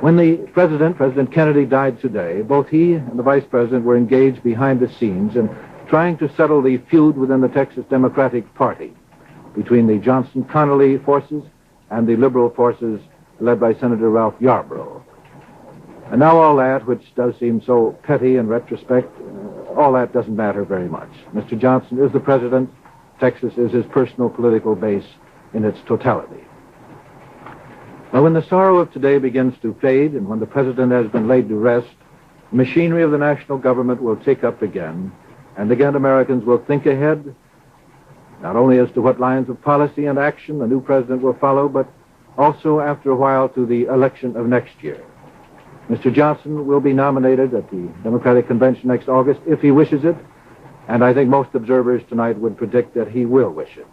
When the president, President Kennedy, died today, both he and the vice president were engaged behind the scenes in trying to settle the feud within the Texas Democratic Party between the Johnson-Connolly forces and the liberal forces led by Senator Ralph Yarborough. And now all that, which does seem so petty in retrospect, all that doesn't matter very much. Mr. Johnson is the president. Texas is his personal political base in its totality. Now, when the sorrow of today begins to fade and when the president has been laid to rest, the machinery of the national government will take up again, and again Americans will think ahead, not only as to what lines of policy and action the new president will follow, but also after a while to the election of next year. Mr. Johnson will be nominated at the Democratic Convention next August if he wishes it, and I think most observers tonight would predict that he will wish it.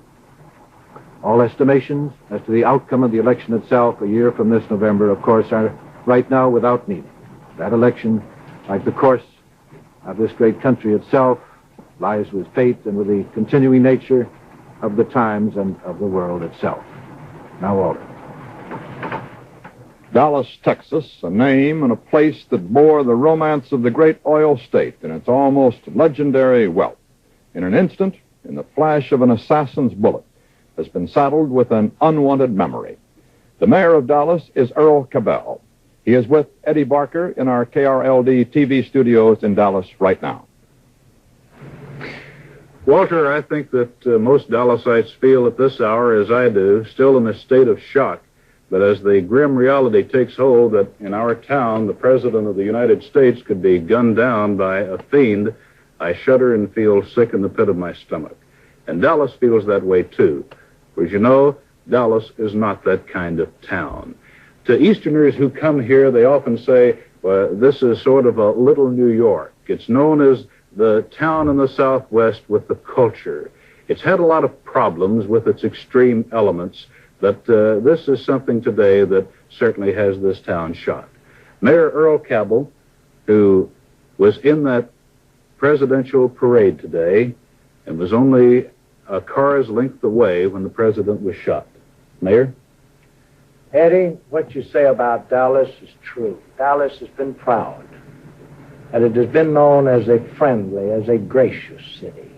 All estimations as to the outcome of the election itself a year from this November, of course, are right now without meaning. That election, like the course of this great country itself, lies with fate and with the continuing nature of the times and of the world itself. Now, Walter. Dallas, Texas, a name and a place that bore the romance of the great oil state and its almost legendary wealth. In an instant, in the flash of an assassin's bullet, has been saddled with an unwanted memory. The mayor of Dallas is Earl Cabell. He is with Eddie Barker in our KRLD TV studios in Dallas right now. Walter, I think that most Dallasites feel at this hour, as I do, still in a state of shock. But as the grim reality takes hold that in our town, the President of the United States could be gunned down by a fiend, I shudder and feel sick in the pit of my stomach. And Dallas feels that way, too. For as you know, Dallas is not that kind of town. To Easterners who come here, they often say, well, this is sort of a little New York. It's known as the town in the Southwest with the culture. It's had a lot of problems with its extreme elements, but this is something today that certainly has this town shot. Mayor Earl Cabell, who was in that presidential parade today and was only a car's length away when the president was shot. Mayor? Eddie, what you say about Dallas is true. Dallas has been proud, and it has been known as a friendly, as a gracious city.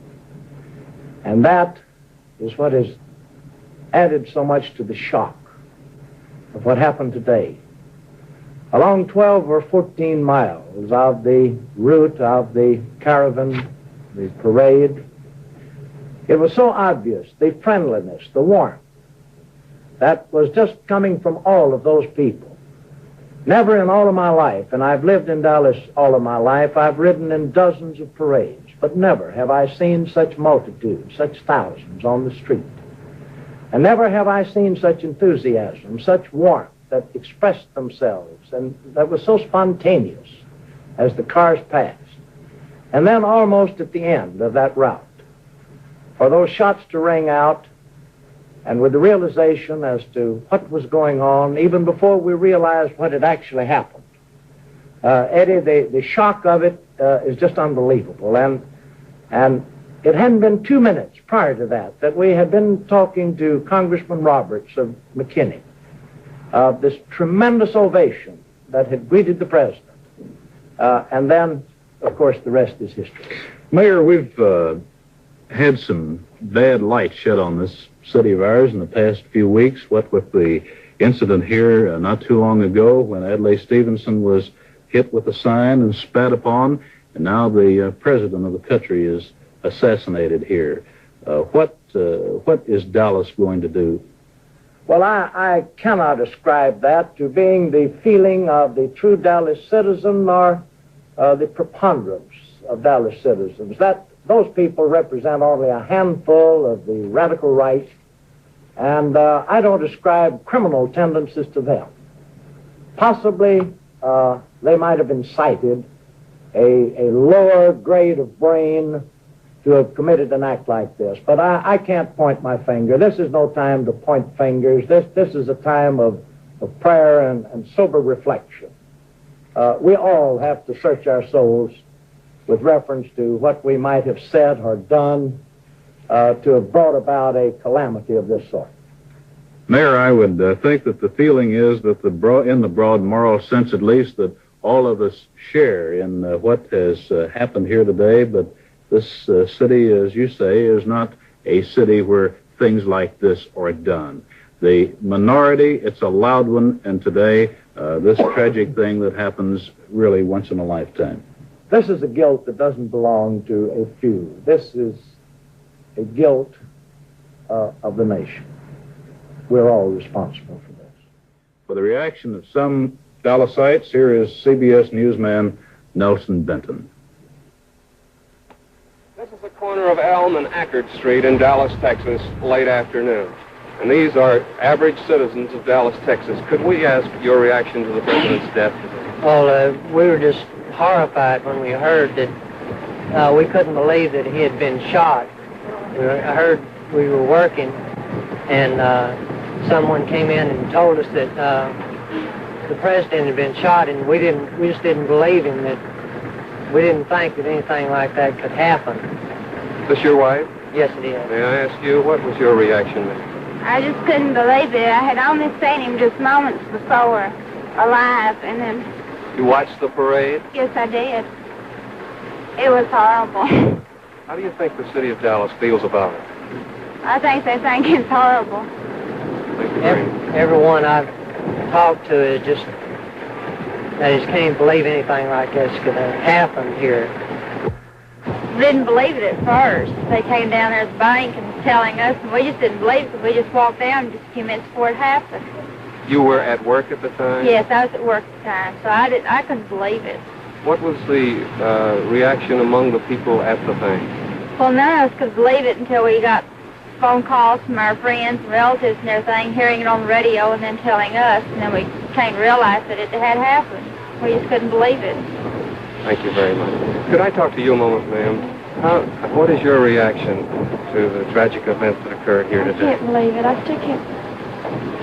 And that is what has added so much to the shock of what happened today. Along 12 or 14 miles of the route of the caravan, the parade, it was so obvious, the friendliness, the warmth, that was just coming from all of those people. Never in all of my life, and I've lived in Dallas all of my life, I've ridden in dozens of parades, but never have I seen such multitudes, such thousands on the street. And never have I seen such enthusiasm, such warmth that expressed themselves, and that was so spontaneous as the cars passed. And then almost at the end of that route, for those shots to ring out, and with the realization as to what was going on, even before we realized what had actually happened. Eddie, the shock of it is just unbelievable. And it hadn't been 2 minutes prior to that we had been talking to Congressman Roberts of McKinney. This tremendous ovation that had greeted the president. And then, of course, the rest is history. Mayor, we've had some bad light shed on this city of ours in the past few weeks. What with the incident here not too long ago when Adlai Stevenson was hit with a sign and spat upon, and now the president of the country is assassinated here. What is Dallas going to do? Well, I cannot ascribe that to being the feeling of the true Dallas citizen or the preponderance of Dallas citizens. Those people represent only a handful of the radical right, and I don't ascribe criminal tendencies to them. Possibly they might have incited a lower grade of brain to have committed an act like this. But I can't point my finger. This is no time to point fingers. This is a time of prayer and sober reflection. We all have to search our souls with reference to what we might have said or done to have brought about a calamity of this sort. Mayor, I would think that the feeling is that in the broad moral sense at least, that all of us share in what has happened here today, but this city, as you say, is not a city where things like this are done. The minority, it's a loud one, and today, this tragic thing that happens really once in a lifetime. This is a guilt that doesn't belong to a few. This is a guilt of the nation. We're all responsible for this. For the reaction of some Dallasites, here is CBS newsman Nelson Benton. This is the corner of Elm and Eckerd Street in Dallas, Texas, late afternoon. And these are average citizens of Dallas, Texas. Could we ask your reaction to the president's death today? Well, we were just horrified when we heard that. We couldn't believe that he had been shot. I heard we were working, and someone came in and told us that the president had been shot, and we just didn't believe him. That we didn't think that anything like that could happen. Is this your wife? Yes, it is. May I ask you, what was your reaction? I just couldn't believe it. I had only seen him just moments before, alive, and then... You watched the parade? Yes, I did. It was horrible. How do you think the city of Dallas feels about it? I think they think it's horrible. Thank you very much. Everyone I've talked to is just... They just can't believe anything like this could have happened here. Didn't believe it at first. They came down there at the bank and telling us, and we just didn't believe it. We just walked down just a few minutes before it happened. You were at work at the time? Yes, I was at work at the time, so I couldn't believe it. What was the reaction among the people at the bank? Well, none of us could believe it until we got phone calls from our friends and relatives and everything, hearing it on the radio and then telling us, and then we came to realize that it had happened. We just couldn't believe it. Thank you very much. Could I talk to you a moment, ma'am? What is your reaction to the tragic events that occurred here today? I can't believe it. I still can't.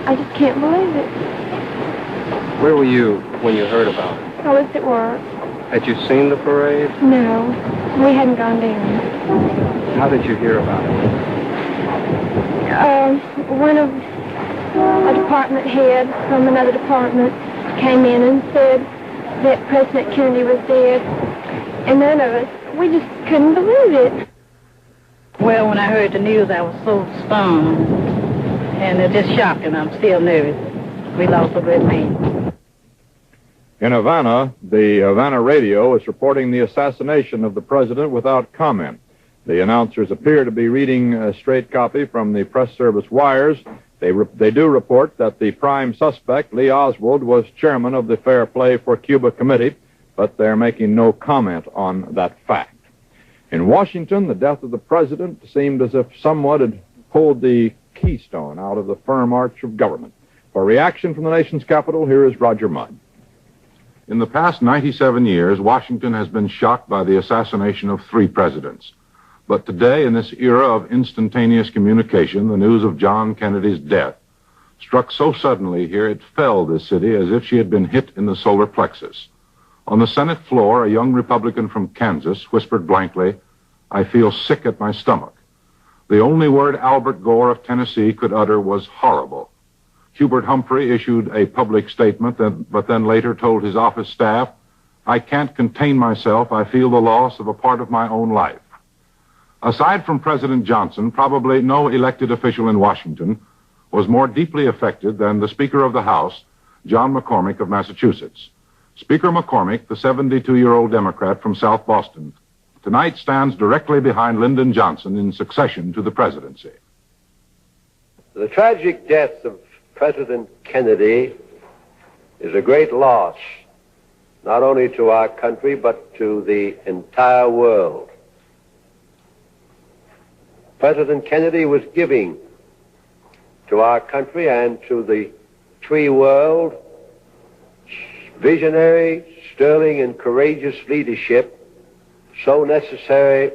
I just can't believe it. Where were you when you heard about it? I was at work. Had you seen the parade? No, we hadn't gone down. How did you hear about it? One of a department head from another department came in and said that President Kennedy was dead, and none of us, we just couldn't believe it. Well, when I heard the news, I was so stunned, and it just shocked, and I'm still nervous. We lost a great man. In Havana, the Havana radio is reporting the assassination of the president without comment. The announcers appear to be reading a straight copy from the press service wires. They do report that the prime suspect, Lee Oswald, was chairman of the Fair Play for Cuba Committee, but they're making no comment on that fact. In Washington, the death of the president seemed as if someone had pulled the keystone out of the firm arch of government. For reaction from the nation's capital, here is Roger Mudd. In the past 97 years, Washington has been shocked by the assassination of 3 presidents. But today, in this era of instantaneous communication, the news of John Kennedy's death struck so suddenly here it felled this city as if she had been hit in the solar plexus. On the Senate floor, a young Republican from Kansas whispered blankly, "I feel sick at my stomach." The only word Albert Gore of Tennessee could utter was horrible. Hubert Humphrey issued a public statement, but then later told his office staff, "I can't contain myself. I feel the loss of a part of my own life." Aside from President Johnson, probably no elected official in Washington was more deeply affected than the Speaker of the House, John McCormick of Massachusetts. Speaker McCormick, the 72-year-old Democrat from South Boston, tonight stands directly behind Lyndon Johnson in succession to the presidency. The tragic death of President Kennedy is a great loss, not only to our country, but to the entire world. President Kennedy was giving to our country and to the free world visionary, sterling, and courageous leadership so necessary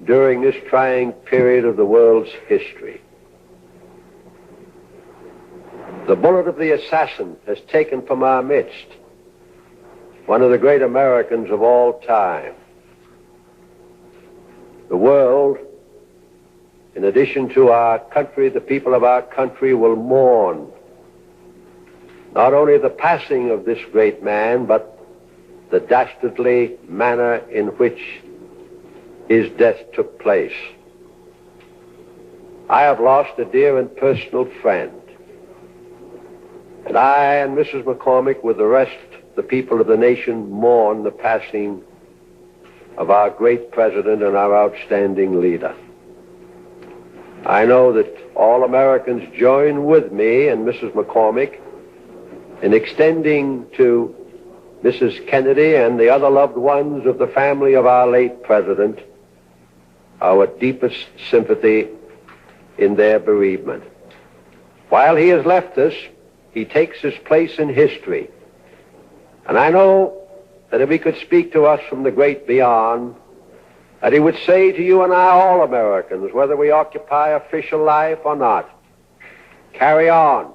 during this trying period of the world's history. The bullet of the assassin has taken from our midst one of the great Americans of all time. The world, in addition to our country, the people of our country will mourn not only the passing of this great man, but the dastardly manner in which his death took place. I have lost a dear and personal friend, and I and Mrs. McCormick, with the rest, the people of the nation, mourn the passing of our great president and our outstanding leader. I know that all Americans join with me and Mrs. McCormick in extending to Mrs. Kennedy and the other loved ones of the family of our late president our deepest sympathy in their bereavement. While he has left us, he takes his place in history. And I know that if he could speak to us from the great beyond, that he would say to you and I, all Americans, whether we occupy official life or not, carry on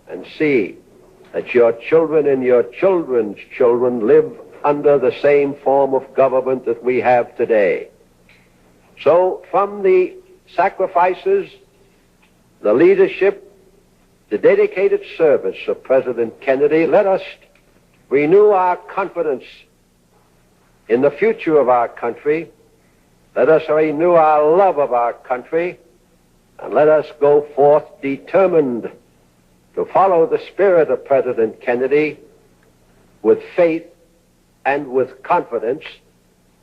and see that your children and your children's children live under the same form of government that we have today. So from the sacrifices, the leadership, the dedicated service of President Kennedy, let us renew our confidence in the future of our country. Let us renew our love of our country, and let us go forth determined to follow the spirit of President Kennedy with faith and with confidence,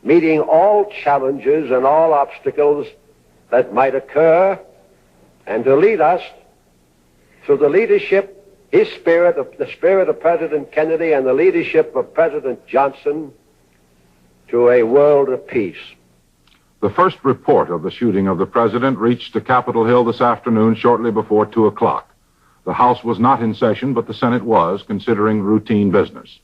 meeting all challenges and all obstacles that might occur, and to lead us through the leadership, the spirit of President Kennedy and the leadership of President Johnson to a world of peace. The first report of the shooting of the president reached the Capitol Hill this afternoon shortly before 2 o'clock. The House was not in session, but the Senate was, considering routine business.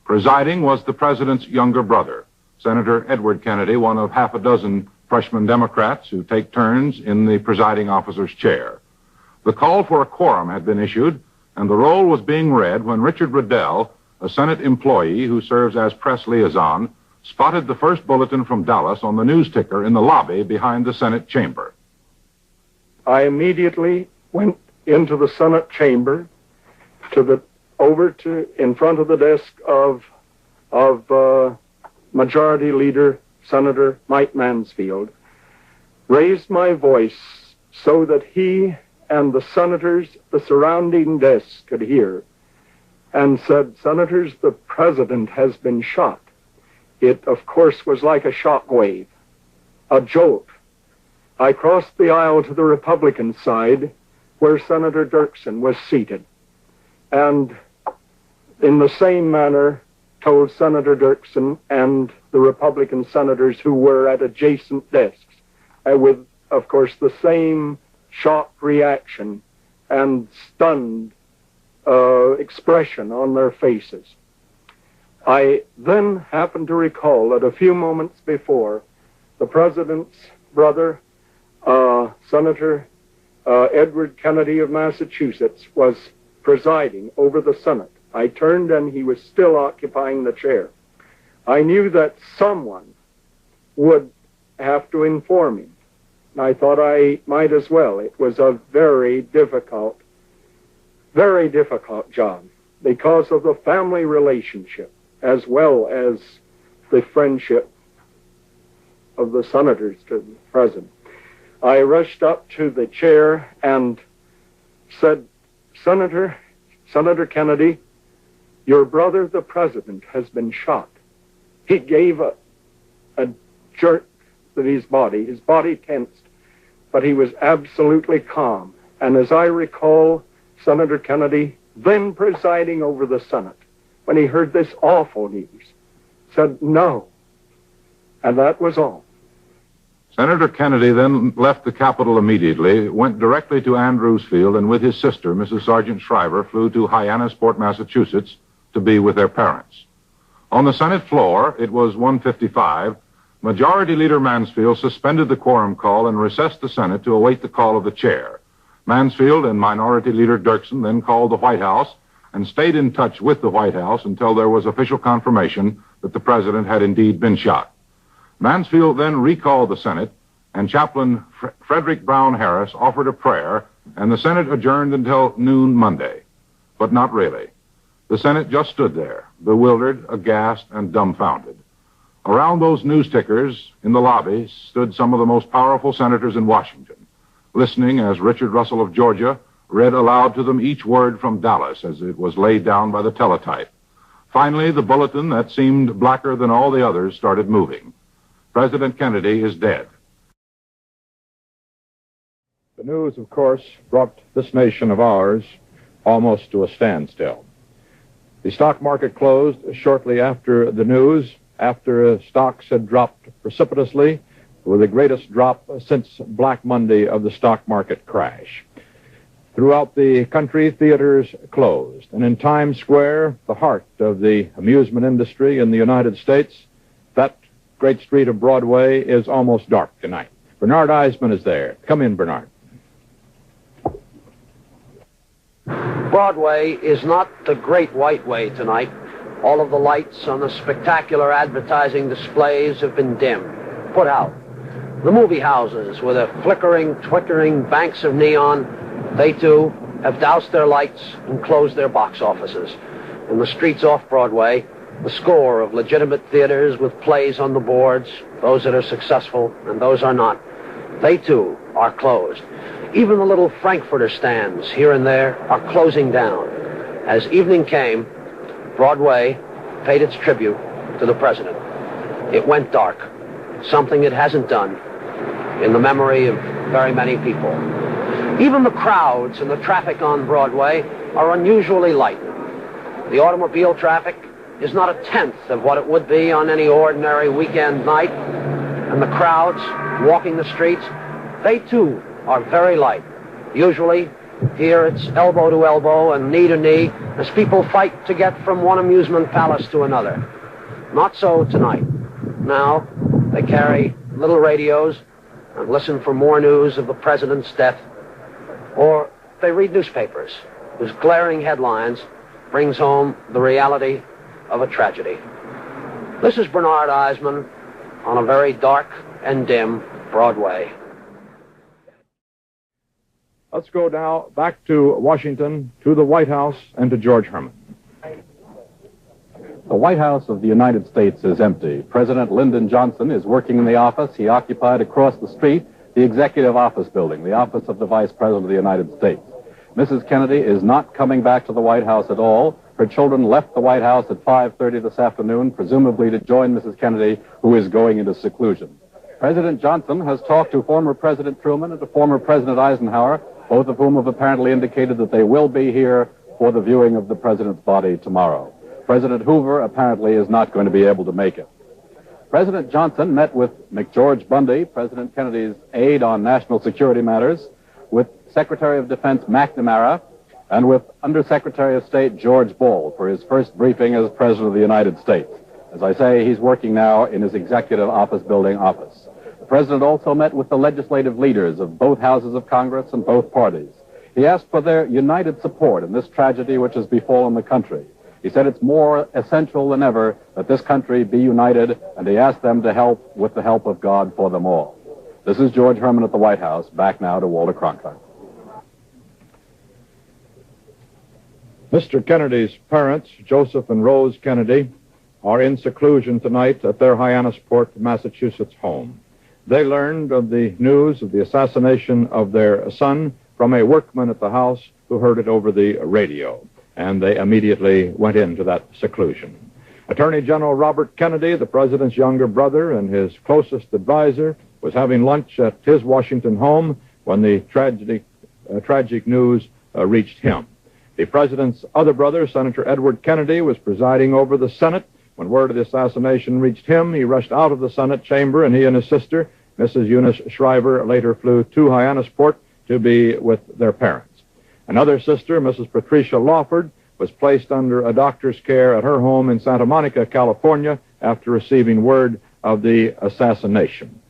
Presiding was the president's younger brother, Senator Edward Kennedy, one of half a dozen freshman Democrats who take turns in the presiding officer's chair. The call for a quorum had been issued, and the roll was being read when Richard Riddell, a Senate employee who serves as press liaison, spotted the first bulletin from Dallas on the news ticker in the lobby behind the Senate chamber. I immediately went into the Senate chamber in front of the desk of Majority Leader Senator Mike Mansfield, raised my voice so that he and the senators, the surrounding desk, could hear, and said, "Senators, the president has been shot." It, of course, was like a shock wave, a jolt. I crossed the aisle to the Republican side, where Senator Dirksen was seated, and in the same manner told Senator Dirksen and the Republican senators who were at adjacent desks, with, of course, the same shocked reaction and stunned expression on their faces. I then happened to recall that a few moments before, the president's brother, Senator Edward Kennedy of Massachusetts, was presiding over the Senate. I turned and he was still occupying the chair. I knew that someone would have to inform him. I thought I might as well. It was a very difficult job because of the family relationship as well as the friendship of the senators to the president. I rushed up to the chair and said, Senator Kennedy, your brother, the president, has been shot." He gave a jerk to his body tensed, but he was absolutely calm. And as I recall, Senator Kennedy, then presiding over the Senate, when he heard this awful news, said no. And that was all. Senator Kennedy then left the Capitol immediately, went directly to Andrews Field, and with his sister, Mrs. Sergeant Shriver, flew to Hyannisport, Massachusetts, to be with their parents. On the Senate floor, it was 1:55. Majority Leader Mansfield suspended the quorum call and recessed the Senate to await the call of the chair. Mansfield and Minority Leader Dirksen then called the White House and stayed in touch with the White House until there was official confirmation that the president had indeed been shot. Mansfield then recalled the Senate, and Chaplain Frederick Brown Harris offered a prayer, and the Senate adjourned until noon Monday. But not really. The Senate just stood there, bewildered, aghast, and dumbfounded. Around those news tickers in the lobby stood some of the most powerful senators in Washington, listening as Richard Russell of Georgia read aloud to them each word from Dallas as it was laid down by the teletype. Finally, the bulletin that seemed blacker than all the others started moving. President Kennedy is dead. The news, of course, brought this nation of ours almost to a standstill. The stock market closed shortly after the news, after stocks had dropped precipitously, with the greatest drop since Black Monday of the stock market crash. Throughout the country, theaters closed. And in Times Square, the heart of the amusement industry in the United States, that great street of Broadway is almost dark tonight. Bernard Eisman is there. Come in, Bernard. Broadway is not the great white way tonight. All of the lights on the spectacular advertising displays have been dimmed, put out. The movie houses with their flickering, twinkling banks of neon, they too have doused their lights and closed their box offices. In the streets off Broadway, the score of legitimate theaters with plays on the boards, those that are successful and those are not, they too are closed. Even the little Frankfurter stands here and there are closing down. As evening came, Broadway paid its tribute to the president. It went dark, something it hasn't done in the memory of very many people. Even the crowds and the traffic on Broadway are unusually light. The automobile traffic is not a tenth of what it would be on any ordinary weekend night. And the crowds walking the streets, they too are very light. Usually, here it's elbow to elbow and knee to knee as people fight to get from one amusement palace to another. Not so tonight. Now, they carry little radios and listen for more news of the president's death, or they read newspapers whose glaring headlines brings home the reality of a tragedy. This is Bernard Eisman on a very dark and dim Broadway. Let's go now back to Washington, to the White House, and to George Herman. The White House of the United States is empty. President Lyndon Johnson is working in the office he occupied across the street, the Executive Office Building, the office of the Vice President of the United States. Mrs. Kennedy is not coming back to the White House at all. Her children left the White House at 5:30 this afternoon, presumably to join Mrs. Kennedy, who is going into seclusion. President Johnson has talked to former President Truman and to former President Eisenhower, both of whom have apparently indicated that they will be here for the viewing of the president's body tomorrow. President Hoover apparently is not going to be able to make it. President Johnson met with McGeorge Bundy, President Kennedy's aide on national security matters, with Secretary of Defense McNamara, and with Undersecretary of State George Bull for his first briefing as President of the United States. As I say, he's working now in his Executive Office Building office. The President also met with the legislative leaders of both houses of Congress and both parties. He asked for their united support in this tragedy which has befallen the country. He said it's more essential than ever that this country be united, and he asked them to help with the help of God for them all. This is George Herman at the White House. Back now to Walter Cronkite. Mr. Kennedy's parents, Joseph and Rose Kennedy, are in seclusion tonight at their Hyannisport, Massachusetts home. They learned of the news of the assassination of their son from a workman at the house who heard it over the radio, and they immediately went into that seclusion. Attorney General Robert Kennedy, the president's younger brother and his closest advisor, was having lunch at his Washington home when the tragic news reached him. The president's other brother, Senator Edward Kennedy, was presiding over the Senate. When word of the assassination reached him, he rushed out of the Senate chamber, and he and his sister, Mrs. Eunice Shriver, later flew to Hyannisport to be with their parents. Another sister, Mrs. Patricia Lawford, was placed under a doctor's care at her home in Santa Monica, California, after receiving word of the assassination.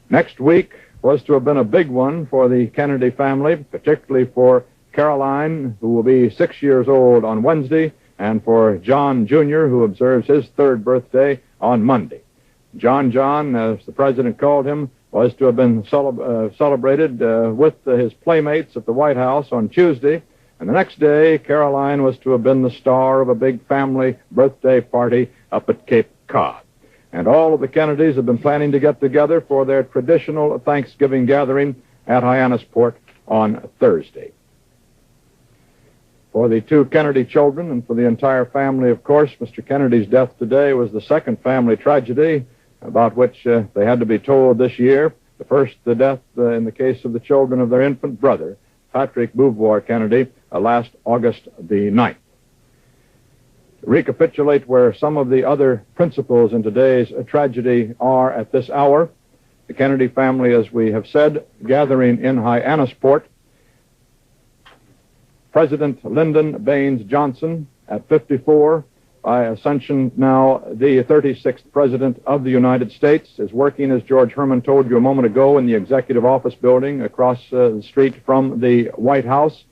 Next week was to have been a big one for the Kennedy family, particularly for Caroline, who will be 6 years old on Wednesday, and for John Jr., who observes his third birthday on Monday. John, as the president called him, was to have been celebrated with his playmates at the White House on Tuesday, and the next day, Caroline was to have been the star of a big family birthday party up at Cape Cod. And all of the Kennedys have been planning to get together for their traditional Thanksgiving gathering at Hyannisport on Thursday. For the two Kennedy children and for the entire family, of course, Mr. Kennedy's death today was the second family tragedy about which they had to be told this year. The first, the death in the case of the children of their infant brother, Patrick Beauvoir Kennedy, last August the 9th. To recapitulate where some of the other principals in today's tragedy are at this hour, the Kennedy family, as we have said, gathering in Hyannisport. President Lyndon Baines Johnson, at 54, by ascension now the 36th President of the United States, is working, as George Herman told you a moment ago, in the Executive Office Building across the street from the White House.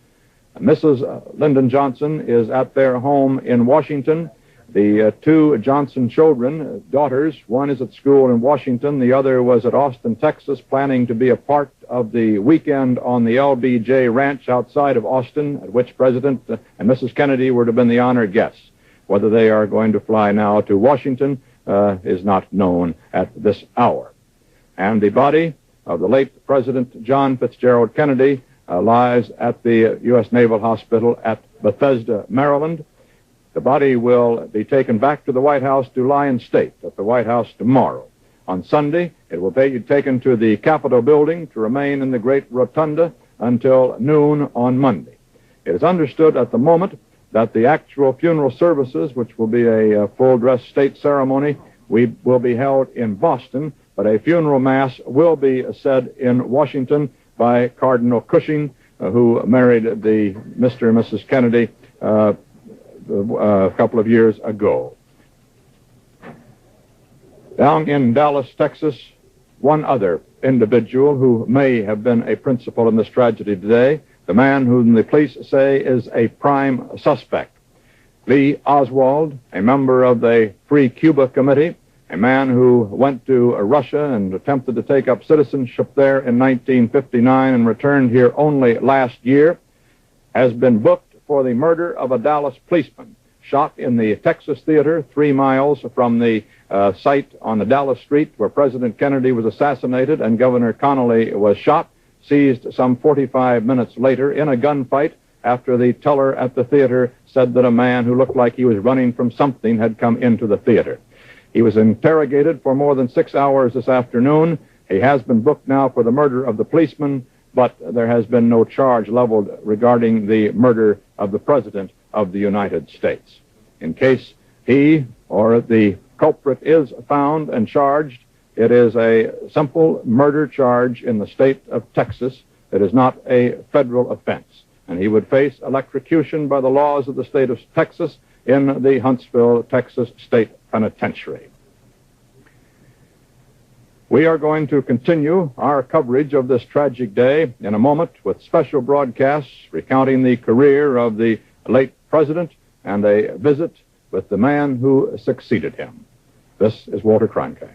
Mrs. Lyndon Johnson is at their home in Washington. The two Johnson children, daughters, one is at school in Washington, the other was at Austin, Texas, planning to be a part of the weekend on the LBJ Ranch outside of Austin, at which President and Mrs. Kennedy were to have been the honored guests. Whether they are going to fly now to Washington is not known at this hour. And the body of the late President John Fitzgerald Kennedy lies at the U.S. Naval Hospital at Bethesda, Maryland. The body will be taken back to the White House to lie in state at the White House tomorrow. On Sunday, it will be taken to the Capitol building to remain in the Great Rotunda until noon on Monday. It is understood at the moment that the actual funeral services, which will be a full-dress state ceremony, will be held in Boston, but a funeral mass will be said in Washington by Cardinal Cushing, who married the Mr. and Mrs. Kennedy a couple of years ago. Down in Dallas, Texas, one other individual who may have been a principal in this tragedy today, the man whom the police say is a prime suspect. Lee Oswald, a member of the Free Cuba Committee, a man who went to Russia and attempted to take up citizenship there in 1959 and returned here only last year, has been booked for the murder of a Dallas policeman, shot in the Texas Theater 3 miles from the site on the Dallas Street where President Kennedy was assassinated and Governor Connally was shot, seized some 45 minutes later in a gunfight after the teller at the theater said that a man who looked like he was running from something had come into the theater. He was interrogated for more than 6 hours this afternoon. He has been booked now for the murder of the policeman, but there has been no charge leveled regarding the murder of the President of the United States. In case he or the culprit is found and charged, it is a simple murder charge in the state of Texas. It is not a federal offense, and he would face electrocution by the laws of the state of Texas in the Huntsville, Texas State Penitentiary. We are going to continue our coverage of this tragic day in a moment with special broadcasts recounting the career of the late president and a visit with the man who succeeded him. This is Walter Cronkite.